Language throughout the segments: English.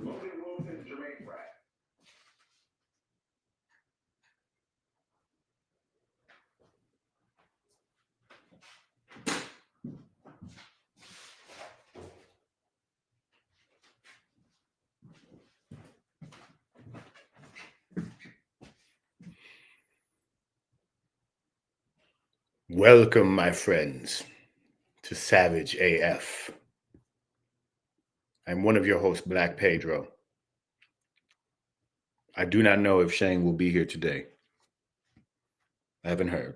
Logan Wilson, Jermaine Pratt. Welcome, my friends, to Savage AF. I'm one of your hosts, Black Pedro. I do not know if Shang will be here today. I haven't heard.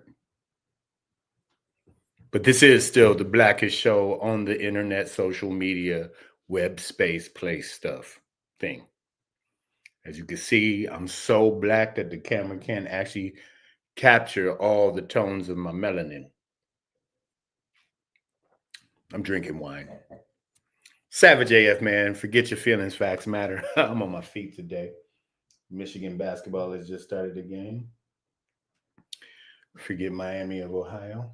But this is still the blackest show on the internet, social media, web space, place stuff thing. As you can see, I'm so black that the camera can't actually capture all the tones of my melanin. I'm drinking wine. Savage AF, man. Forget your feelings, facts matter. I'm on my feet today. Michigan basketball has just started again. Forget Miami of Ohio.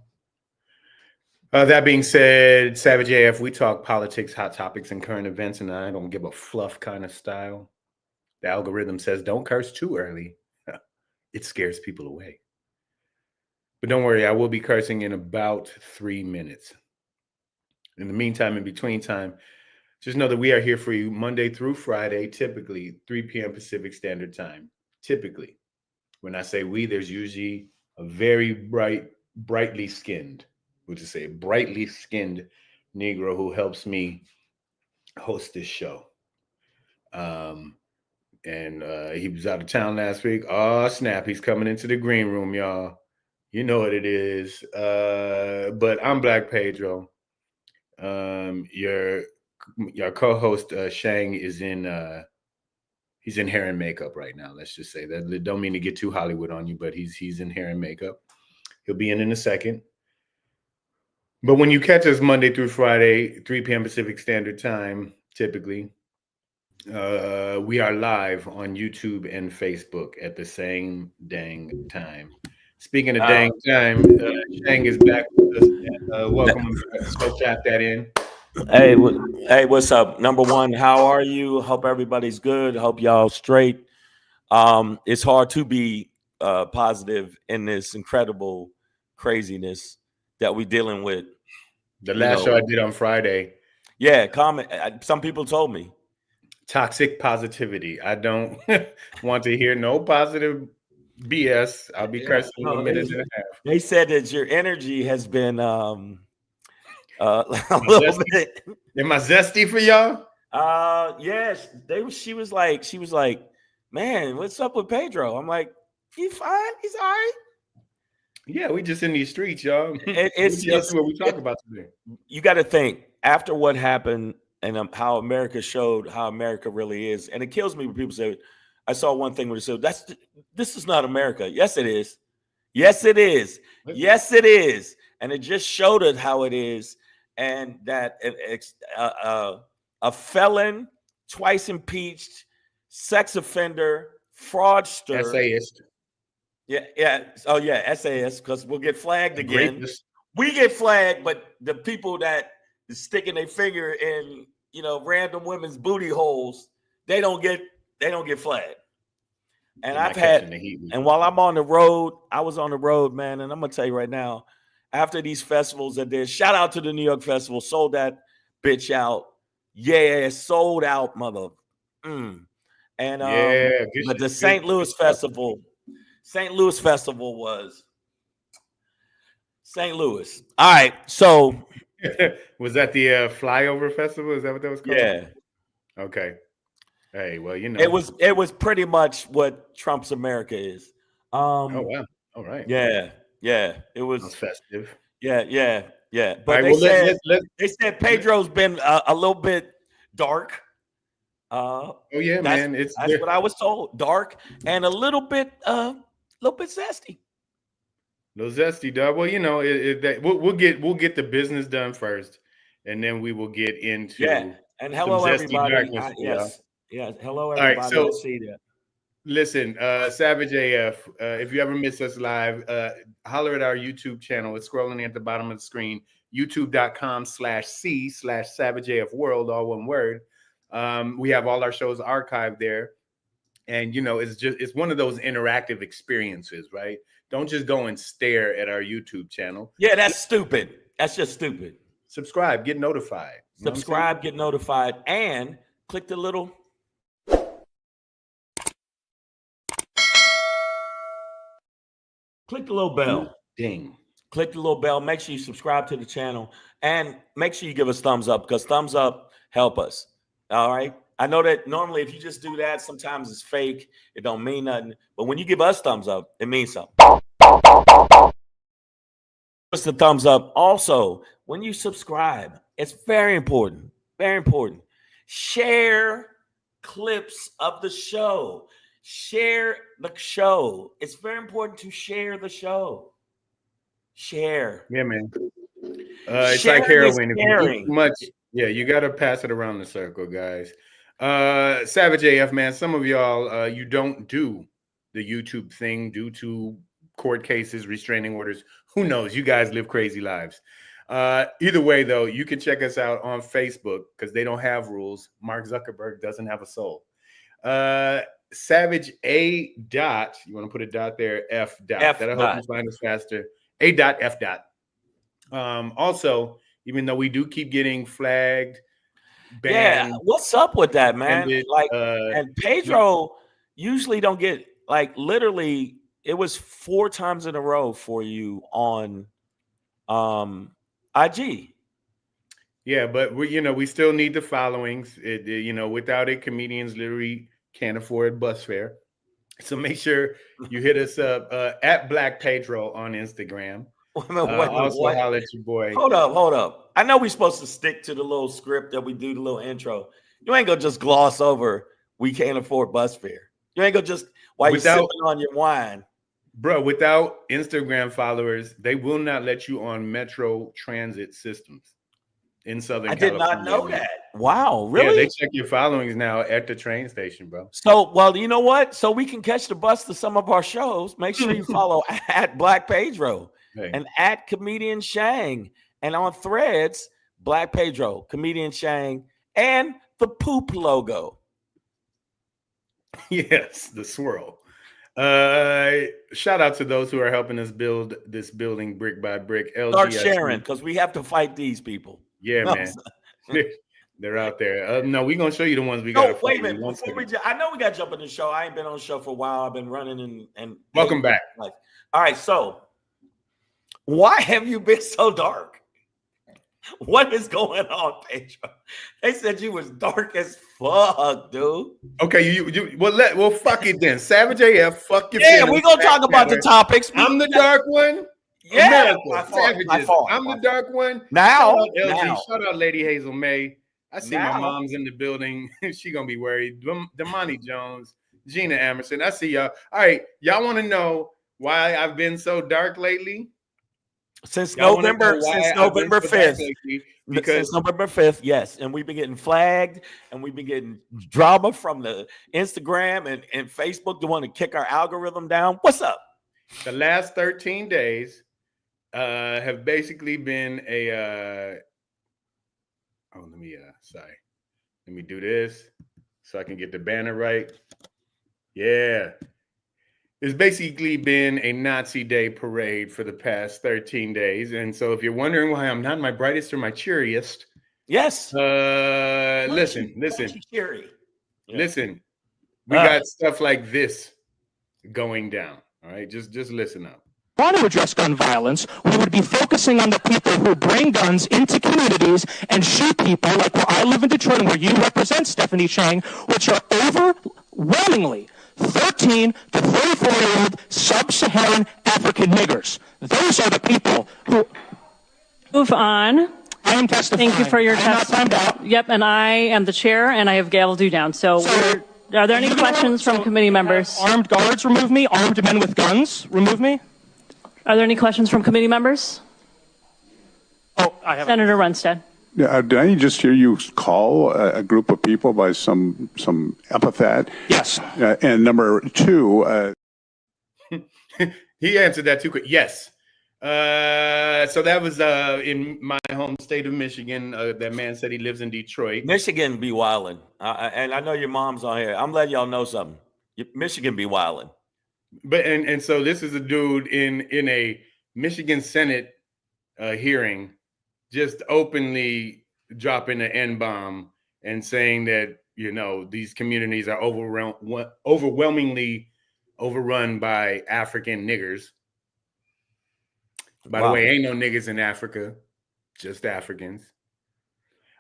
That being said, Savage AF, we talk politics, hot topics, and current events, and I don't give a fluff kind of style. The algorithm says don't curse too early. It scares people away. But don't worry, I will be cursing in about 3 minutes. In the meantime, in between time, just know that we are here for you Monday through Friday, typically 3 p.m. Pacific Standard Time. Typically. When I say we, there's usually a very brightly skinned, we'll just say brightly skinned Negro who helps me host this show. And he was out of town last week. Oh, snap. He's coming into the green room, y'all. You know what it is. But I'm Black Pedro. Your co-host Shang is in he's in hair and makeup right now. Let's just say that. Don't mean to get too Hollywood on you, but he's in hair and makeup. He'll be in a second. But when you catch us Monday through Friday, 3 p.m. Pacific Standard Time, typically, we are live on YouTube and Facebook at the same dang time. Speaking of dang time, Shang is back with us. Welcome. Go tap that in. Hey, what's up? Number one, how are you? Hope everybody's good. Hope y'all straight. It's hard to be positive in this incredible craziness that we're dealing with. The last show I did on Friday. Yeah, some people told me. Toxic positivity. I don't want to hear no positive BS. I'll be cursing in a minute and a half. They said that your energy has been a little bit. Am I zesty for y'all? Yes. She was like, man, what's up with Pedro? I'm like, he's fine. He's all right. Yeah, we just in these streets, y'all. It's what we talk about today. You got to think after what happened and how America showed how America really is, and it kills me when people say, "I saw one thing where they said this is not America." Yes, it is. Yes, it is. Yes, it is, and it just showed it how it is, and that a felon, twice impeached, sex offender, fraudster, essayist. Yeah. Oh, yeah, SAS, because we'll get flagged again. Greatness. We get flagged, but the people that is sticking their finger in, random women's booty holes, they don't get flagged. And and while I'm on the road, I was on the road, man, and I'm gonna tell you right now, after these festivals that did, shout out to the New York Festival, sold that bitch out. Yeah, sold out, mother. And but the St. Louis Festival. St. Louis Festival was St. Louis. All right, so was that the Flyover Festival? Is that what that was called? Yeah. Okay. Hey, well, it was pretty much what Trump's America is. Oh wow! All right. Yeah. It was festive. Yeah. But right, they said Pedro's been a little bit dark. Oh yeah, man! That's what I was told. Dark and a little bit zesty. A little zesty, dog. Well, we'll get the business done first, and then we will get into And hello everybody. Yes. Hello everybody. All right, so, I see that. Listen, Savage AF. If you ever miss us live, holler at our YouTube channel. It's scrolling at the bottom of the screen. YouTube.com/C/SavageAF World, all one word. We have all our shows archived there. And, you know, it's one of those interactive experiences, right? Don't just go and stare at our YouTube channel. Yeah, that's stupid. That's just stupid. Subscribe, get notified. Subscribe, get notified, and click the little. Click the little bell. Ding. Click the little bell. Make sure you subscribe to the channel, and make sure you give us thumbs up, because thumbs up help us. All right. I know that normally if you just do that, sometimes it's fake. It don't mean nothing. But when you give us thumbs up, it means something. What's the thumbs up? Also, when you subscribe, it's very important. Very important. Share clips of the show. Share the show. It's very important to share the show. Share. Yeah, man. It's like heroin. If you eat too much, yeah, you got to pass it around the circle, guys. Savage AF, man, some of y'all, you don't do the YouTube thing due to court cases, restraining orders. Who knows? You guys live crazy lives. Either way, though, you can check us out on Facebook because they don't have rules. Mark Zuckerberg doesn't have a soul. Savage A dot, you want to put a dot there, F dot. That'll help you find us faster. A dot, F dot. Also, even though we do keep getting flagged, banned, yeah, what's up with that, man? And Pedro usually don't get, like, literally, it was 4 times in a row for you on IG. Yeah, but we still need the followings. Without it, comedians literally can't afford bus fare. So make sure you hit us up at Black Pedro on Instagram. Also holler at your boy. Hold up. I know we're supposed to stick to the little script that we do, the little intro. You ain't gonna just gloss over we can't afford bus fare. You ain't gonna just while you're sipping on your wine. Bro, without Instagram followers, they will not let you on Metro transit systems in Southern California. I did not know that. Wow, really? Yeah, they check your followings now at the train station, bro. So, well, you know what? So we can catch the bus to some of our shows. Make sure you follow at Black Pedro and at Comedian Shang. And on Threads, Black Pedro, Comedian Shang, and the poop logo. Yes, the swirl. Shout out to those who are helping us build this building brick by brick. Start sharing, because we have to fight these people. Yeah, man. They're out there. No, we're gonna show you the ones we got. Wait a minute. I know we got to jump in the show. I ain't been on the show for a while. I've been running and welcome back. All right, so why have you been so dark? What is going on, Pedro? They said you was dark as fuck, dude. Okay, well fuck it then. Savage AF, fuck your feelings. We're gonna talk about the topics. I'm the dark one. Yeah, Savages. I'm the dark one. Now, shout out Lady Hazel May. I see my mom's in the building. She gonna be worried. Damani Jones, Gina Emerson. I see y'all. All right, y'all want to know why I've been so dark lately? Since November 5th. Since November 5th, yes. And we've been getting flagged, and we've been getting drama from the Instagram and Facebook to want to kick our algorithm down. What's up? The last 13 days have basically been a let me do this so I can get the banner right. Yeah. It's basically been a Nazi Day parade for the past 13 days. And so if you're wondering why I'm not my brightest or my cheeriest. Yes. Listen. Cheery. Yeah. Listen. We got stuff like this going down. All right. Just listen up. Want to address gun violence, we would be focusing on the people who bring guns into communities and shoot people, like where I live in Detroit and where you represent, Stephanie Chang, which are overwhelmingly 13 to 34-year-old sub-Saharan African niggers. Those are the people who... Move on. I am testifying. Thank you for your testimony. Yep, and I am the chair, and I have gaveled you down. So are there any questions from committee members? Armed guards remove me. Armed men with guns remove me. Are there any questions from committee members? Oh, I have. Senator Runstead. Did I just hear you call a group of people by some epithet? Yes. And number two, he answered that too quick. Yes. So that was in my home state of Michigan. That man said he lives in Detroit. Michigan be wildin'. And I know your mom's on here. I'm letting y'all know something. Michigan be wildin'. But and so this is a dude in a Michigan Senate hearing, just openly dropping the N-bomb and saying that, you know, these communities are overwhelmingly overrun by African niggers. By the way, ain't no niggas in Africa, just Africans.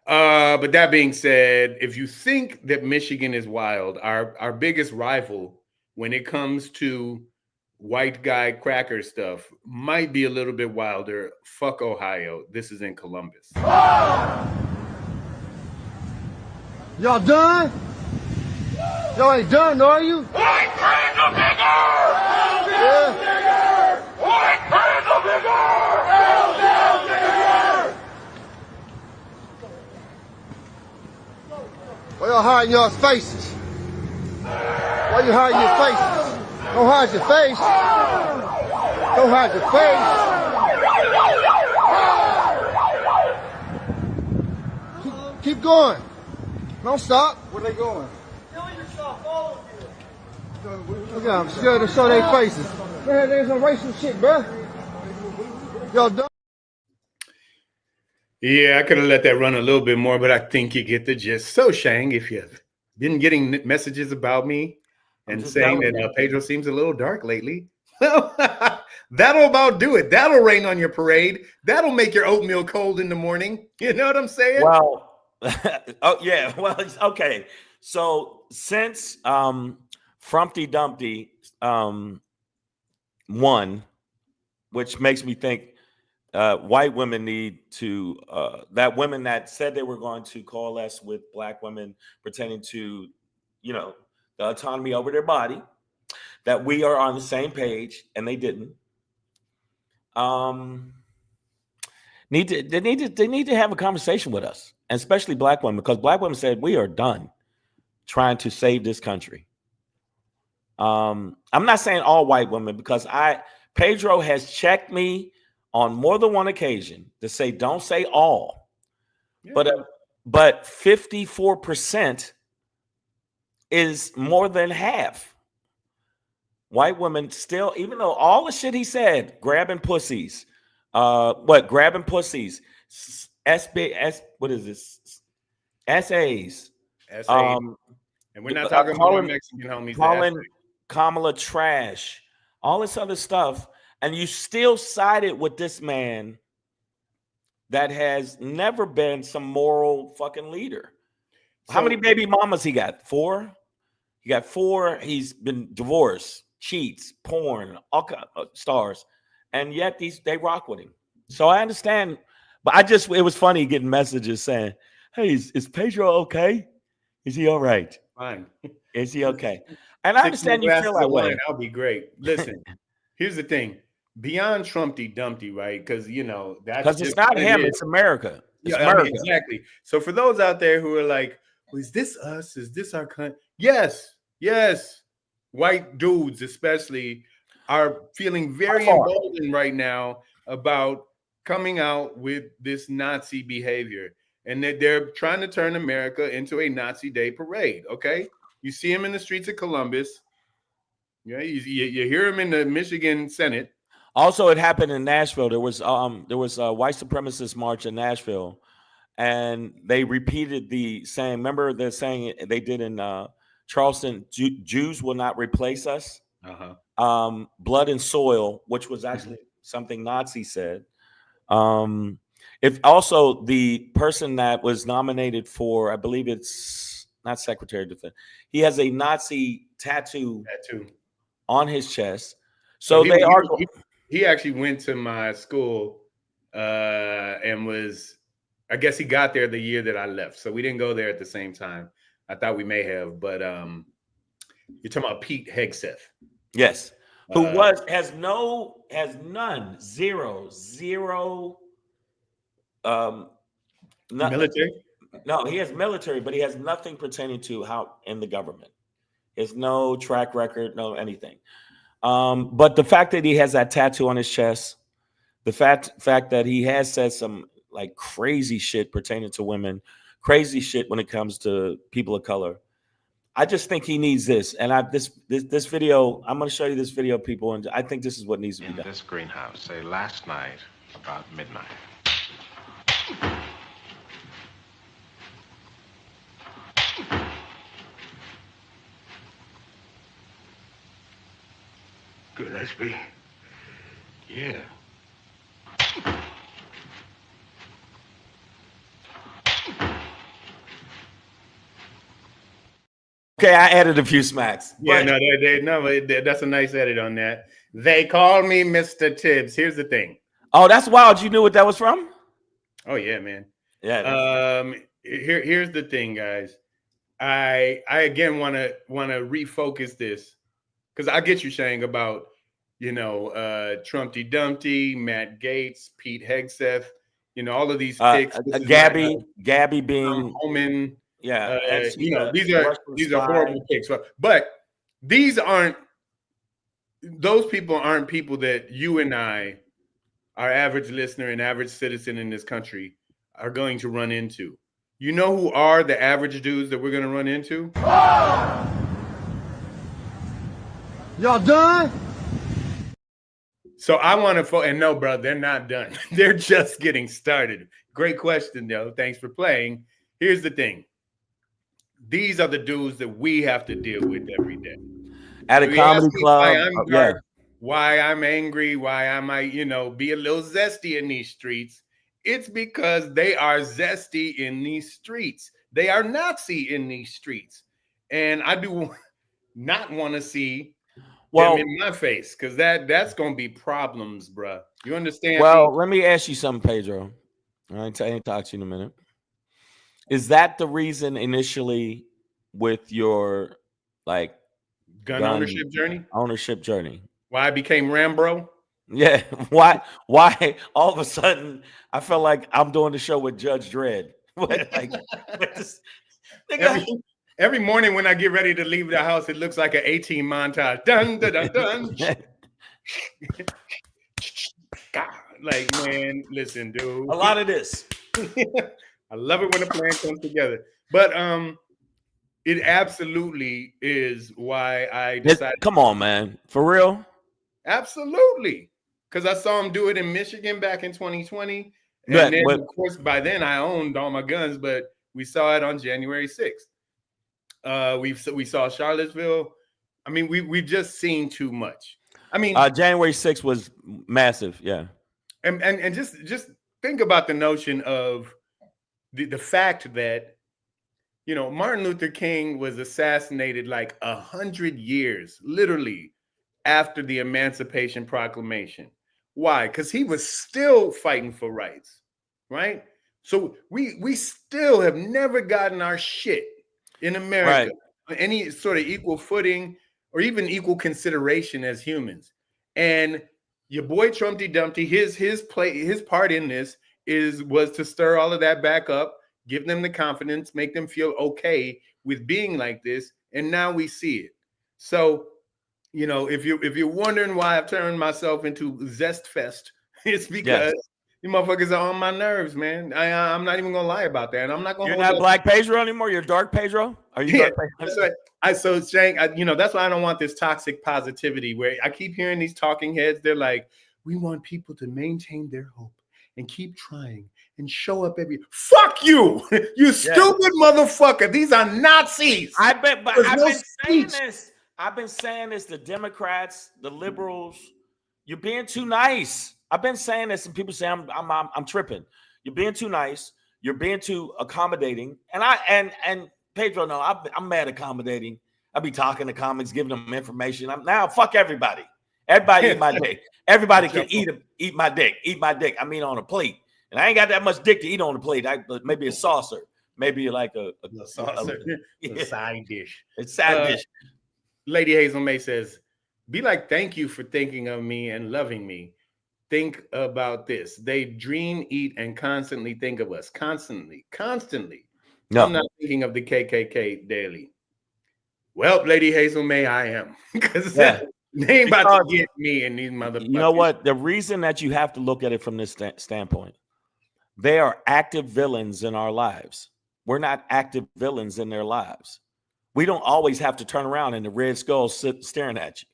But that being said, if you think that Michigan is wild, our biggest rival when it comes to white guy cracker stuff might be a little bit wilder. Fuck Ohio. This is in Columbus. Y'all done? Y'all ain't done, are you? White panda bigger! Yeah. White panda bigger! Why y'all hiding y'all's faces? Why you hiding your faces? Don't hide your face. Don't hide your face. Keep going. Don't stop. Where they going? Look at them, scared to show their faces. Man, there's some racial shit, bro. Y'all done? Yeah, I could have let that run a little bit more, but I think you get the gist. So, Shang, if you've been getting messages about me and saying that Pedro seems a little dark lately, well, that'll about do it. That'll rain on your parade. That'll make your oatmeal cold in the morning. You know what I'm saying? Well, oh yeah. Well, okay. So since Frumpty Dumpty won, which makes me think white women need to that women that said they were going to coalesce with black women pretending to, you know, the autonomy over their body, that we are on the same page, and they didn't. They need to have a conversation with us, and especially black women, because black women said we are done trying to save this country. I'm not saying all white women, because Pedro has checked me on more than one occasion to say, don't say all, yeah. But 54% is more than half. White women still, even though all the shit he said, grabbing pussies, grabbing pussies, what is this? SAs. And we're not talking about Mexican homies. Calling Kamala trash, all this other stuff. And you still sided with this man that has never been some moral fucking leader. So, how many baby mamas he got? 4? He got 4. He's been divorced, cheats, porn, all stars. And yet they rock with him. So I understand. But it was funny getting messages saying, hey, is Pedro okay? Is he all right? Fine. Is he okay? And I understand you feel that way. That'll be great. Listen, here's the thing. Beyond Trumpty Dumpty, right? Because, you know, that's because it's not him, it's America. It's America. I mean, exactly. So for those out there who are like, well, is this us? Is this our country? Yes. White dudes, especially, are feeling very emboldened right now about coming out with this Nazi behavior, and that they're trying to turn America into a Nazi Day parade. Okay, you see him in the streets of Columbus. Yeah, you hear him in the Michigan Senate. Also, it happened in Nashville. There was a white supremacist march in Nashville, and they repeated the saying. Remember the saying they did in Charleston: Jews will not replace us. Blood and soil, which was actually something Nazi said. If also the person that was nominated for, I believe it's not Secretary of Defense, he has a Nazi tattoo on his chest. So they are. He actually went to my school and was, I guess he got there the year that I left. So we didn't go there at the same time. I thought we may have, but you're talking about Pete Hegseth. Yes. Who has none, zero, military? No, he has military, but he has nothing pertaining to how in the government. There's no track record, no anything. But the fact that he has that tattoo on his chest the fact that he has said some like crazy shit pertaining to women, crazy shit when it comes to people of color. I just think he needs this. And this video, I'm going to show you this video, people, and I think this is what needs to be done. In this greenhouse, say last night about midnight. Gillespie. Yeah. Okay, I added a few smacks. Yeah, that's a nice edit on that. They call me Mr. Tibbs. Here's the thing. Oh, that's wild. You knew what that was from? Oh yeah, man. Yeah. Here's the thing, guys. I again want to refocus this because I get you saying about Trumpty Dumpty, Matt Gaetz, Pete Hegseth, all of these picks. Gabby being Holman. Yeah, these are horrible picks, but those people aren't people that you and I, our average listener and average citizen in this country, are going to run into. You know who are the average dudes that we're going to run into? Y'all done? So I want to and no, bro, they're not done. They're just getting started. Great question, though. Thanks for playing. Here's the thing. These are the dudes that we have to deal with every day. At a comedy club, why I'm angry, why I might, be a little zesty in these streets. It's because they are zesty in these streets. They are Nazi in these streets. And I do not want to see them in my face because that's going to be problems, bro. You understand? Well, let me ask you something, Pedro. I ain't talk to you in a minute. Is that the reason initially with your gun ownership journey? Ownership journey. Why I became Rambro? Yeah. Why all of a sudden I felt like I'm doing the show with Judge Dredd? Every morning when I get ready to leave the house, it looks like an 18 montage. Dun dun dun dun. Like, man, listen, dude. A lot of this. I love it when a plan comes together. But it absolutely is why I decided. Come on, man. For real? Absolutely. Because I saw him do it in Michigan back in 2020. And then, of course, by then I owned all my guns, but we saw it on January 6th. We saw Charlottesville. I mean, we've just seen too much. I mean, January 6th was massive. Yeah. And just think about the notion of the fact that, Martin Luther King was assassinated like 100 years, literally, after the Emancipation Proclamation. Why? Because he was still fighting for rights, right? So we still have never gotten our shit in America on any sort of equal footing or even equal consideration as humans. And your boy Trumpty Dumpty, his part in this was to stir all of that back up, give them the confidence, make them feel okay with being like this. And now we see it. So, if you're wondering why I've turned myself into Zest Fest, it's because you motherfuckers are on my nerves, man. I'm not even gonna lie about that. And I'm not gonna. You're not Black Pedro anymore. You're Dark Pedro. Are you? Dark Pedro? That's right. So Shane, that's why I don't want this toxic positivity where I keep hearing these talking heads. They're like, we want people to maintain their hope and keep trying and show up every. Fuck you, you stupid motherfucker. These are Nazis. I've been saying this. I've been saying this. The Democrats, the liberals, you're being too nice. I've been saying this, and people say I'm tripping. You're being too nice. You're being too accommodating. And Pedro, no, I'm mad accommodating. I be talking to comics, giving them information. Fuck everybody. Everybody eat my dick. Everybody can eat my dick. Eat my dick. I mean, on a plate. And I ain't got that much dick to eat on a plate. Maybe a saucer. Maybe like a saucer. A side dish. It's side dish. Lady Hazel May says, be like, thank you for thinking of me and loving me. Think about this. They dream, eat, and constantly think of us. Constantly. No. I'm not thinking of the KKK daily. Well, Lady Hazel May, I am. Because They ain't about to get me and these motherfuckers. You know what? The reason that you have to look at it from this standpoint, they are active villains in our lives. We're not active villains in their lives. We don't always have to turn around and the Red Skull's staring at you.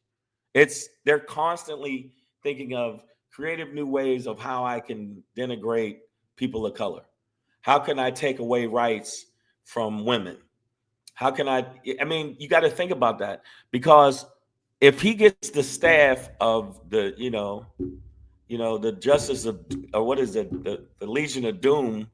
They're constantly thinking of creative new ways of how I can denigrate people of color. How can I take away rights from women? How can I mean, you got to think about that, because if he gets the staff of the, the Justice of, or what is it, the Legion of Doom,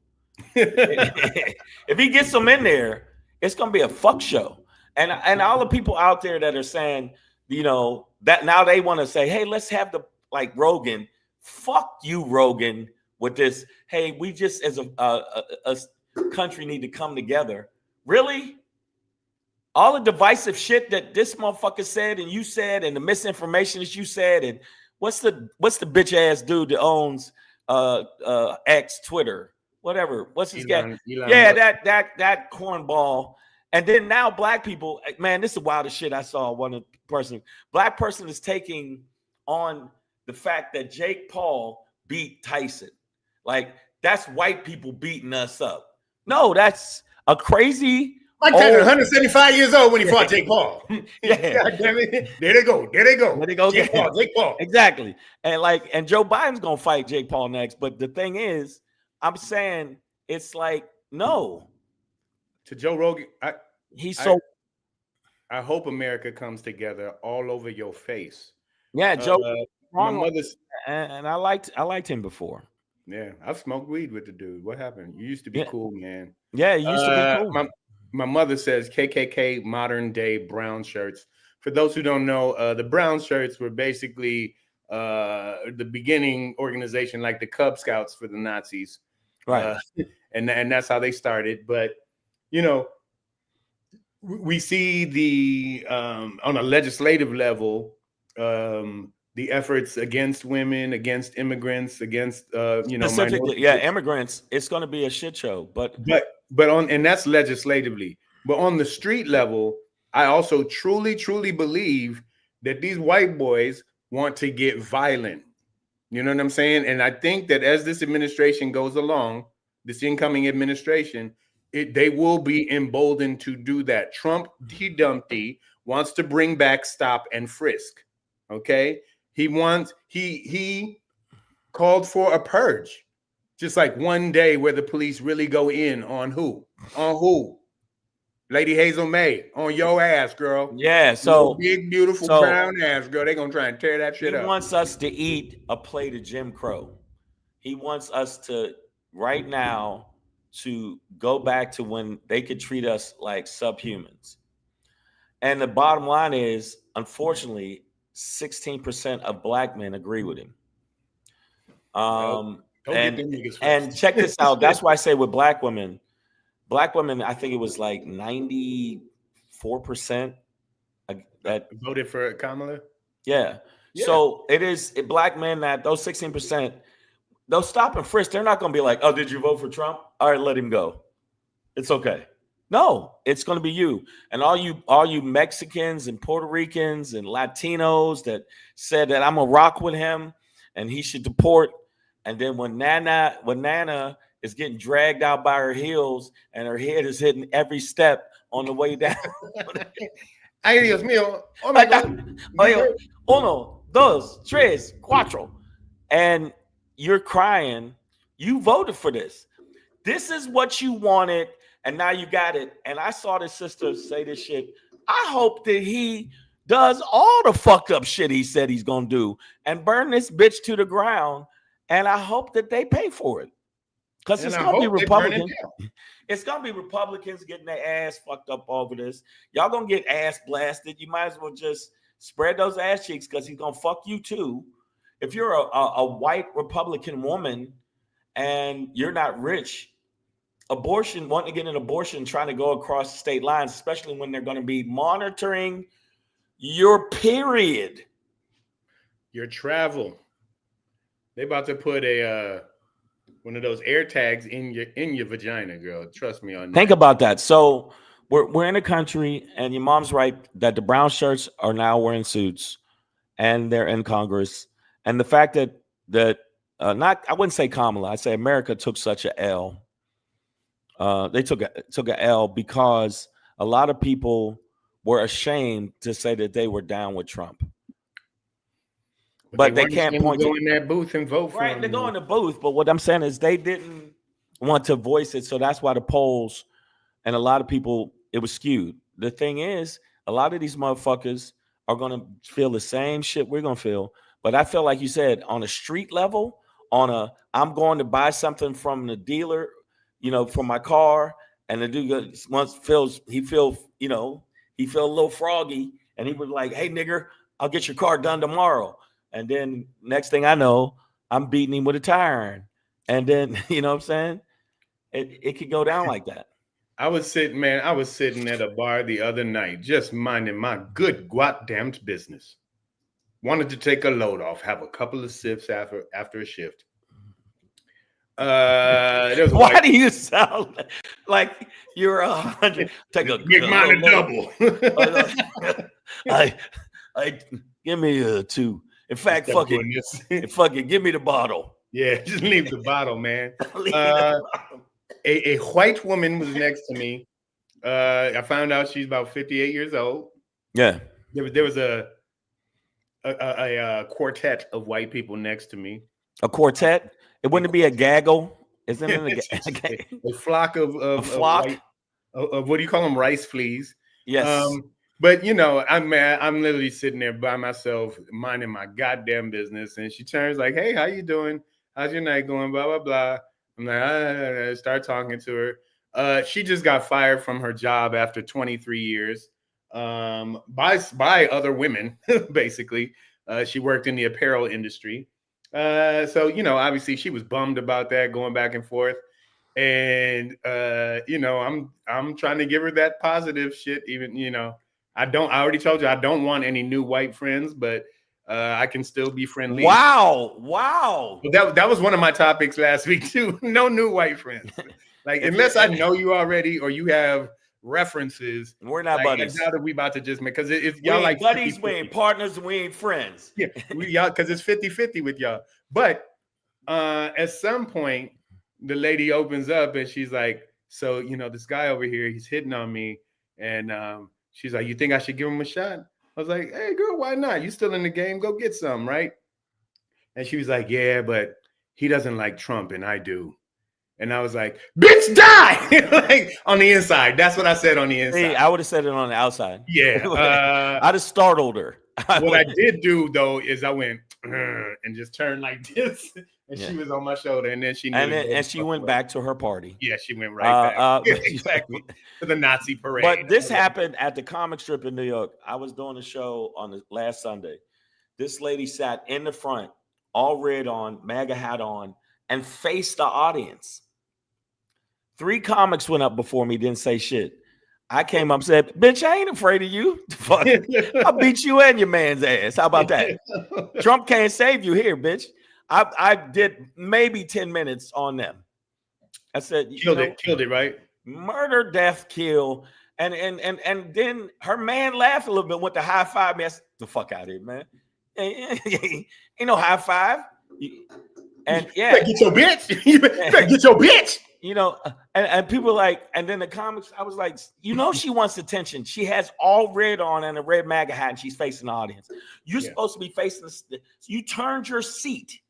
if he gets them in there, it's gonna be a fuck show. And all the people out there that are saying, that now they want to say, hey, let's have the like Rogan. Fuck you, Rogan, with this. Hey, we just as a country need to come together. Really? All the divisive shit that this motherfucker said and you said, and the misinformation that you said, and what's the bitch ass dude that owns X, Twitter, whatever? What's his guy? Yeah, that cornball. And then now black people, man, this is the wildest shit I saw. One person, black person is taking on the fact that Jake Paul beat Tyson. Like, that's white people beating us up. No, that's a crazy. Mike Tyson, 175 years old when he fought Jake Paul. Yeah. God damn it. There they go. Jake Paul. Exactly. And Joe Biden's going to fight Jake Paul next. But the thing is, I'm saying it's like, no. To Joe Rogan, I hope America comes together all over your face. Yeah, Joe. My mother's, and I liked him before. Yeah, I've smoked weed with the dude. What happened? You used to be cool, man. Yeah, you used to be cool. My mother says KKK modern day brown shirts. For those who don't know, the brown shirts were basically the beginning organization, like the Cub Scouts for the Nazis, right? And that's how they started. But we see the on a legislative level, the efforts against women, against immigrants, against specifically, immigrants. It's going to be a shit show. But and that's legislatively. But on the street level, I also truly believe that these white boys want to get violent. You know what I'm saying? And I think that as this administration goes along, this incoming administration, they will be emboldened to do that. Trump Dumpty wants to bring back stop and frisk. Okay. He called for a purge, just like one day where the police really go in on who? Lady Hazel May, on your ass, girl. Yeah, so big, beautiful brown ass, girl. They're gonna try and tear that shit up. He wants us to eat a plate of Jim Crow. He wants us to right now to go back to when they could treat us like subhumans. And the bottom line is, unfortunately, 16% of black men agree with him. And check this out. That's why I say with black women, I think it was like 94% that voted for Kamala. Yeah. So it is black men that those 16%, they'll stop and frisk. They're not going to be like, oh, did you vote for Trump? All right, let him go. It's okay. No, it's going to be you. And all you Mexicans and Puerto Ricans and Latinos that said that I'm going to rock with him and he should deport. And then when Nana is getting dragged out by her heels and her head is hitting every step on the way down. Ay, Dios mío. Oh my God. Uno, dos, tres, cuatro. And you're crying. You voted for this. This is what you wanted. And now you got it. And I saw this sister say this shit. I hope that he does all the fucked up shit he said he's going to do and burn this bitch to the ground. And I hope that they pay for it. Because it's going to be Republicans. It's going to be Republicans getting their ass fucked up over this. Y'all going to get ass blasted. You might as well just spread those ass cheeks because he's going to fuck you too. If you're a white Republican woman and you're not rich, wanting to get an abortion, trying to go across state lines, especially when they're going to be monitoring your period. Your travel. They about to put one of those air tags in your vagina, girl. Trust me on that. Think about that. So we're in a country, and your mom's right that the brown shirts are now wearing suits, and they're in Congress. And the fact that I wouldn't say Kamala, I'd say America took such a L. They took a L because a lot of people were ashamed to say that they were down with Trump. But they can't point to go in that booth and vote for him. Right, they go in the booth. But what I'm saying is they didn't want to voice it. So that's why the polls and a lot of people, it was skewed. The thing is, a lot of these motherfuckers are going to feel the same shit we're going to feel. But I feel like you said on a street level, I'm going to buy something from the dealer, for my car. And the dude he feel a little froggy. And he was like, hey, nigger, I'll get your car done tomorrow. And then next thing I know, I'm beating him with a tire iron. And then, you know what I'm saying? It could go down like that. I was sitting at a bar the other night, just minding my good goddamn business. Wanted to take a load off, have a couple of sips after a shift. Why do you sound like you're 100? Take a make mine a double. I give me a 2. In fact, fucking give me the bottle. Yeah, just leave the bottle, man. A white woman was next to me. I found out she's about 58 years old. Yeah. There was a quartet of white people next to me. A quartet? It wouldn't be a gaggle? Isn't it a flock of flock? Of what do you call them? Rice fleas. Yes. But I'm literally sitting there by myself, minding my goddamn business, and she turns like, "Hey, how you doing? How's your night going?" Blah blah blah. I'm like, I start talking to her. She just got fired from her job after 23 years by other women. Basically, she worked in the apparel industry, so obviously she was bummed about that, going back and forth. And I'm trying to give her that positive shit, even I already told you I don't want any new white friends, but I can still be friendly. Wow. But that was one of my topics last week too. No new white friends. Like unless I know you already or you have references. We're not buddies. Now that we about to just make, because if y'all like buddies, we ain't partners, we ain't friends. Yeah, y'all, because it's 50-50 with y'all. But at some point, the lady opens up and she's like, so this guy over here, he's hitting on me, and she's like, you think I should give him a shot? I was like, hey, girl, why not? You still in the game? Go get some, right? And she was like, yeah, but he doesn't like Trump, and I do. And I was like, bitch, die! Like, on the inside. That's what I said on the inside. See, I would have said it on the outside. Yeah. I'd have startled her. What I did do, though, is I went and just turned like this. And she was on my shoulder, and then she knew. And she went back to her party. Yeah, she went right back. Exactly. To the Nazi parade. But this happened at the comic strip in New York. I was doing a show on the last Sunday. This lady sat in the front, all red on, MAGA hat on, and faced the audience. 3 comics went up before me, didn't say shit. I came up and said, bitch, I ain't afraid of you. Fuck, I'll beat you and your man's ass. How about that? Trump can't save you here, bitch. I did maybe 10 minutes on them. I said, killed it, right? Murder, death, kill. And then her man laughed a little bit, went to high five me. I said, the fuck out of here, man. Ain't no high five. And yeah, you better get your bitch. You better get your bitch. And people like, and then the comics, I was like, she wants attention. She has all red on and a red MAGA hat, and she's facing the audience. You're supposed to be facing you turned your seat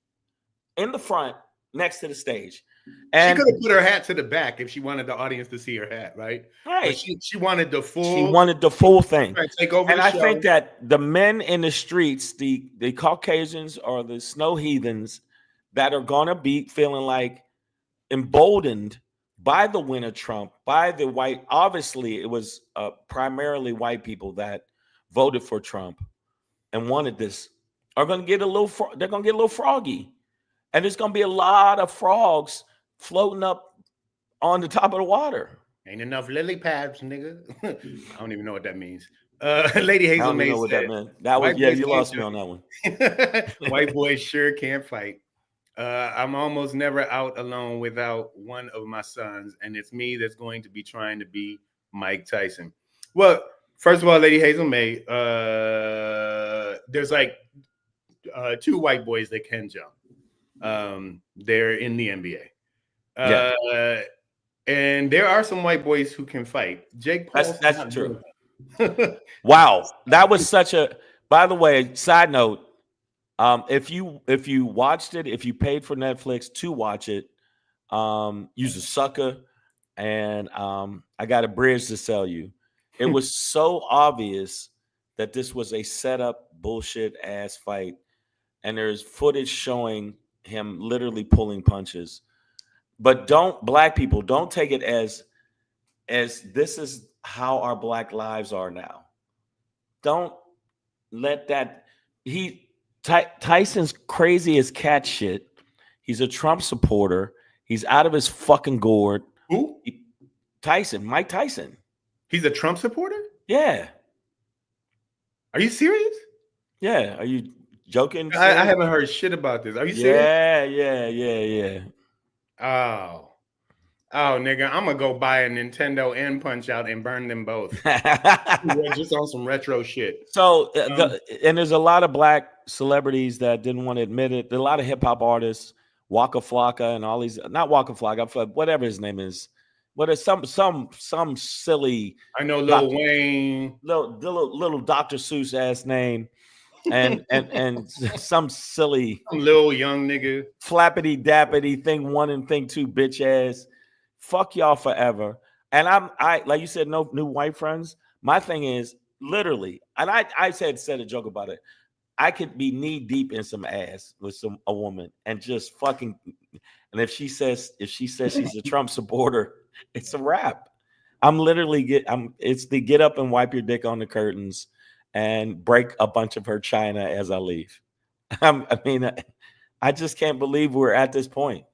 in the front next to the stage. And she could have put her hat to the back if she wanted the audience to see her hat, right? Right. But she wanted the full. She wanted the full thing. Right, take over. And I think that the men in the streets, the Caucasians or the snow heathens that are gonna be feeling like emboldened by the win of Trump, by the white. Obviously, it was primarily white people that voted for Trump and wanted this. Are going to get a little. They're going to get a little froggy, and there's going to be a lot of frogs floating up on the top of the water. Ain't enough lily pads, nigga. I don't even know what that means. Lady Hazel May said, what that meant. That was you lost me on that one. White boys sure can't fight. I'm almost never out alone without one of my sons, and it's me that's going to be trying to be Mike Tyson. Well, First of all, Lady Hazel May, there's like 2 white boys that can jump. They're in the NBA. And there are some white boys who can fight. Jake Paul. That's true. Wow, that was such a. By the way, side note, if you watched it, if you paid for Netflix to watch it, use a sucker, and I got a bridge to sell you. It was so obvious that this was a setup bullshit ass fight, and there's footage showing him literally pulling punches. But black people don't take it as this is how our black lives are now. Don't let that. Tyson's crazy as cat shit. He's a Trump supporter. He's out of his fucking gourd. Who? Mike Tyson. He's a Trump supporter? Yeah. Are you serious? Yeah. Are you joking? I haven't heard shit about this. Are you serious? Yeah. Oh, nigga, I'm gonna go buy a Nintendo and Punch Out and burn them both. Just on some retro shit. So, and there's a lot of black celebrities that didn't want to admit it. There are a lot of hip hop artists, Waka Flocka, and all these. Not Waka Flocka, whatever his name is. But it's some silly. I know Lil Wayne, little Dr. Seuss ass name, and some silly little young nigga, flappity dappity thing 1 and thing 2 bitch ass. Fuck y'all forever. And I like you said, no new white friends. My thing is literally, and I said a joke about it. I could be knee deep in some ass with a woman and just fucking. And if she says she's a Trump supporter, it's a wrap. It's the get up and wipe your dick on the curtains and break a bunch of her china as I leave. I just can't believe we're at this point.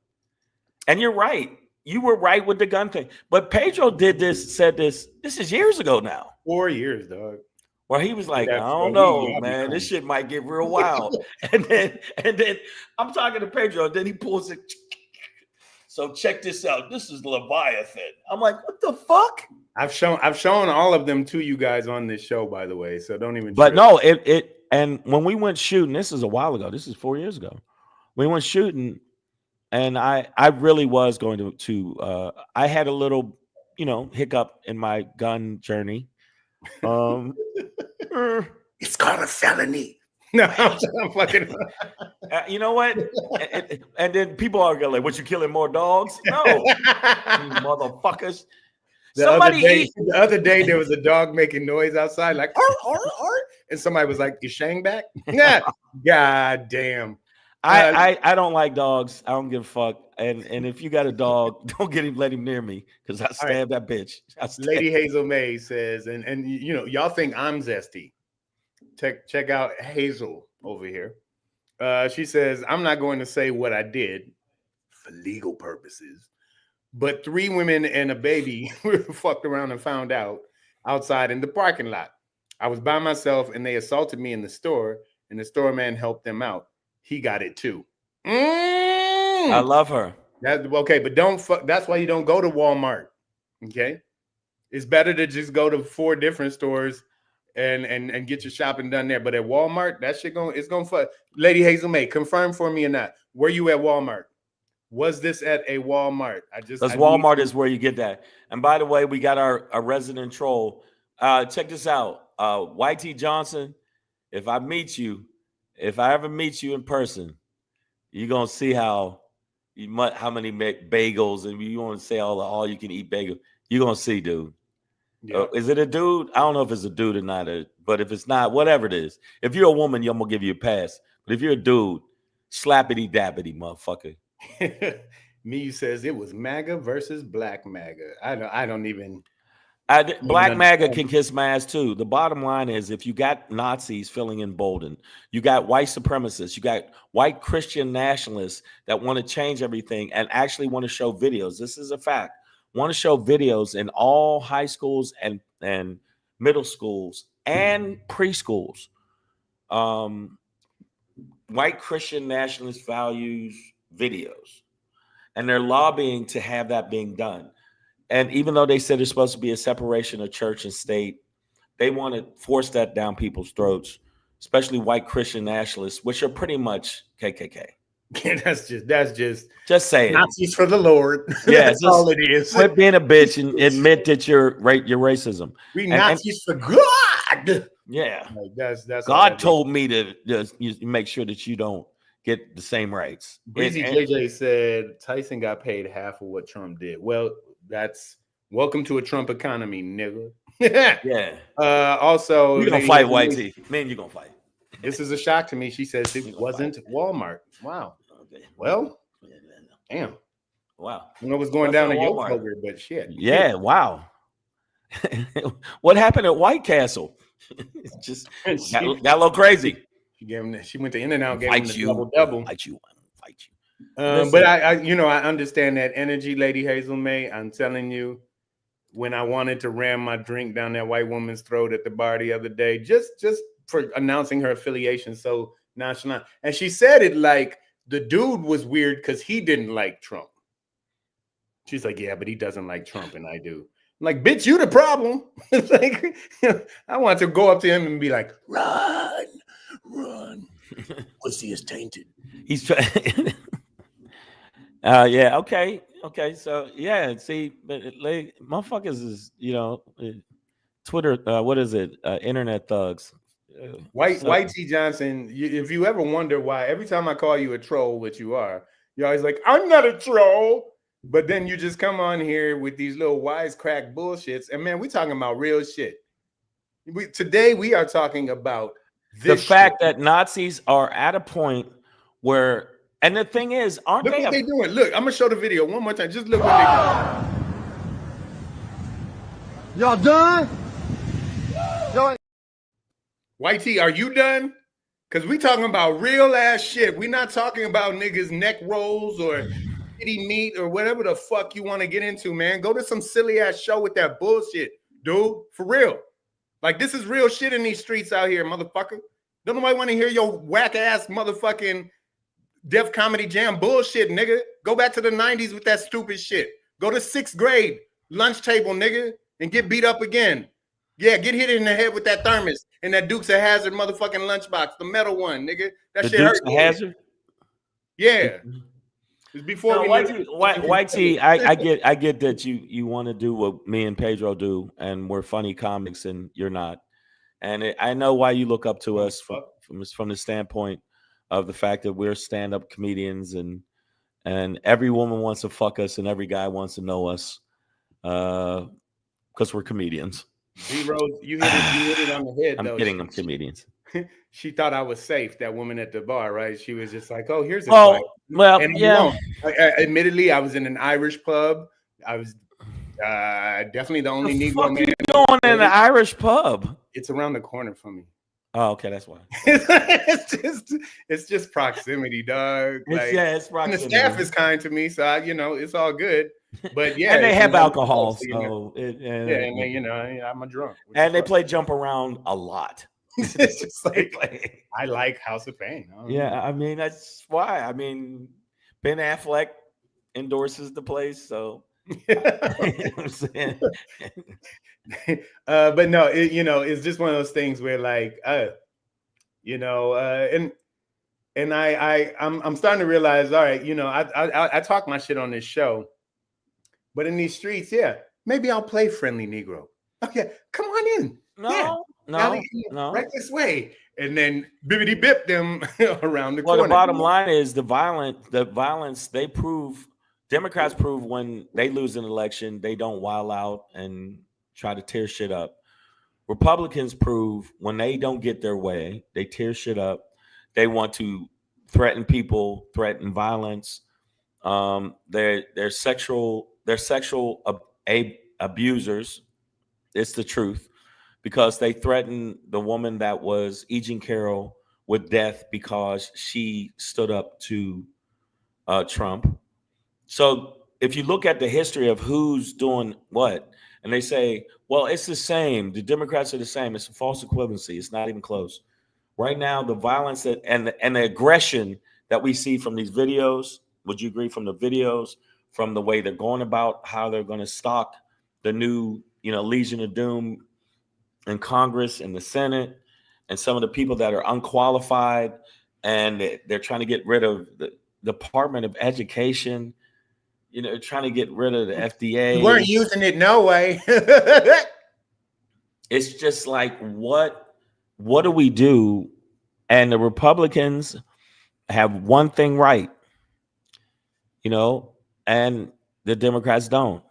And you're right. You were right with the gun thing. But Pedro said this is years ago now. 4 years, dog. Where he was like, I don't know, man. This shit might get real wild. and then I'm talking to Pedro, and then he pulls it. So check this out. This is Leviathan. I'm like, what the fuck? I've shown all of them to you guys on this show, by the way. So don't even. But no, and when we went shooting, this is a while ago. This is 4 years ago. We went shooting, and I really was going to I had a little, hiccup in my gun journey. It's called a felony. No, I'm fucking. You know what? And then people are going like, "What, you killing more dogs?" No, you motherfuckers. The other day there was a dog making noise outside, like arr, arr, arr, and somebody was like, "Is Shang back?" Yeah. God damn. I don't like dogs. I don't give a fuck. And if you got a dog, don't let him near me because I stab that bitch. Lady Hazel May says, and y'all think I'm zesty. Check out Hazel over here. She says, I'm not going to say what I did for legal purposes, but 3 women and a baby were fucked around and found out outside in the parking lot. I was by myself and they assaulted me in the store, and the store man helped them out. He got it too. I love her. Okay, but that's why you don't go to Walmart. Okay, it's better to just go to 4 different stores and get your shopping done there. But at Walmart, that shit it's gonna fuck. Lady Hazel May, confirm for me or not. Were you at Walmart? Was this at a Walmart? Because Walmart is where you get that. And by the way, we got our resident troll. Check this out. YT Johnson, if I ever meet you in person, you're gonna see how many bagels, and you want to say all you can eat bagel. You're gonna see, dude. Yeah. Is it a dude? I don't know if it's a dude or not, but if it's not, whatever it is. If you're a woman, I'm gonna give you a pass. But if you're a dude, slappity dappity, motherfucker. Me says it was MAGA versus Black MAGA. I don't even. Black MAGA can kiss my ass too. The bottom line is, if you got Nazis feeling emboldened, you got white supremacists, you got white Christian nationalists that want to change everything and actually want to show videos. This is a fact. Want to show videos in all high schools and middle schools and preschools. White Christian nationalist values videos, and they're lobbying to have that being done. And even though they said there's supposed to be a separation of church and state, they want to force that down people's throats, especially white Christian nationalists, which are pretty much KKK. that's Just saying. Nazis for the Lord. Yeah, that's all it is. Quit being a bitch and admit that you're your racism. We Nazis for God. Yeah, like that's God told me to just make sure that you don't get the same rights. Breezy JJ said Tyson got paid half of what Trump did. Well, that's welcome to a Trump economy, nigga. Yeah. Also, you're gonna fight White T. Man, you're gonna fight. This is a shock to me. She says it wasn't Walmart. Wow. Okay. Well, damn. Wow. I don't know what's going down in your Kroger, but shit. Yeah. Wow. What happened at White Castle? Just got a little crazy. She gave him. She went to In-N-Out, gave him the double. Fight you. But I understand that energy, Lady Hazel May. I'm telling you, when I wanted to ram my drink down that white woman's throat at the bar the other day, just for announcing her affiliation so nonchalant, and she said it like the dude was weird because he didn't like Trump. She's like, yeah, but he doesn't like Trump, and I do. I'm like, bitch, you the problem. Like, I want to go up to him and be like, run. Pussy is tainted. He's trying. Yeah. Okay. So yeah. See, but motherfuckers is Twitter. What is it? Internet thugs. White T Johnson. If you ever wonder why every time I call you a troll, which you are, you're always like, I'm not a troll. But then you just come on here with these little wisecrack bullshits. And man, we're talking about real shit. Today we are talking about the fact that Nazis are at a point where, and the thing is, look what they doing. Look, I'm gonna show the video one more time. Just look what they doing. Y'all done? White T, are you done? Because we talking about real ass shit. We're not talking about niggas neck rolls or kitty meat or whatever the fuck you want to get into, man. Go to some silly ass show with that bullshit, dude. For real. Like, this is real shit in these streets out here, motherfucker. Don't nobody want to hear your whack ass motherfucking Def Comedy Jam bullshit, nigga. Go back to the 90s with that stupid shit. Go to 6th grade lunch table, nigga, and get beat up again. Yeah, get hit in the head with that thermos and that Dukes of Hazzard motherfucking lunchbox, the metal one, nigga. That shit hurt. Dukes of Hazzard? Yeah. It's before White T, I get that you want to do what me and Pedro do, and we're funny comics, and you're not. And I know why you look up to us from the standpoint of the fact that we're stand-up comedians, and every woman wants to fuck us, and every guy wants to know us, because we're comedians. D-Rose, you hit it on the head. I'm kidding. I'm comedians. She thought I was safe, that woman at the bar, right? She was just like, oh, here's a well, and yeah. Admittedly, I was in an Irish pub. I was definitely the only Negro man. You doing in an Irish pub? It's around the corner from me. Oh, okay, that's why. it's just proximity, dog. Like, it's proximity. And the staff is kind to me, so it's all good. But yeah, and they have alcohol, so I'm a drunk. And they play jump around a lot. It's just like I like House of Pain. I mean, that's why. I mean, Ben Affleck endorses the place, so you know what I'm saying. But no, it's just one of those things where, like, and I'm starting to realize, all right, I talk my shit on this show, but in these streets, maybe I'll play friendly Negro. Okay, come on in. No. Right this way, and then bibbity bip them around the corner. Well, the bottom line is the violence. Democrats prove when they lose an election, they don't wild out and try to tear shit up. Republicans prove when they don't get their way, they tear shit up. They want to threaten people, threaten violence. They're sexual abusers. It's the truth. Because they threatened the woman that was E. Jean Carroll with death because she stood up to Trump. So if you look at the history of who's doing what, and they say, well, it's the same. The Democrats are the same. It's a false equivalency. It's not even close. Right now, the violence and the aggression that we see from these videos, would you agree, from the videos, from the way they're going about how they're going to stock the new, Legion of Doom in Congress, in the Senate, and some of the people that are unqualified, and they're trying to get rid of the Department of Education. You know, trying to get rid of the FDA. You weren't using it no way. It's just like, what do we do? And the Republicans have one thing right, you know, and the Democrats don't.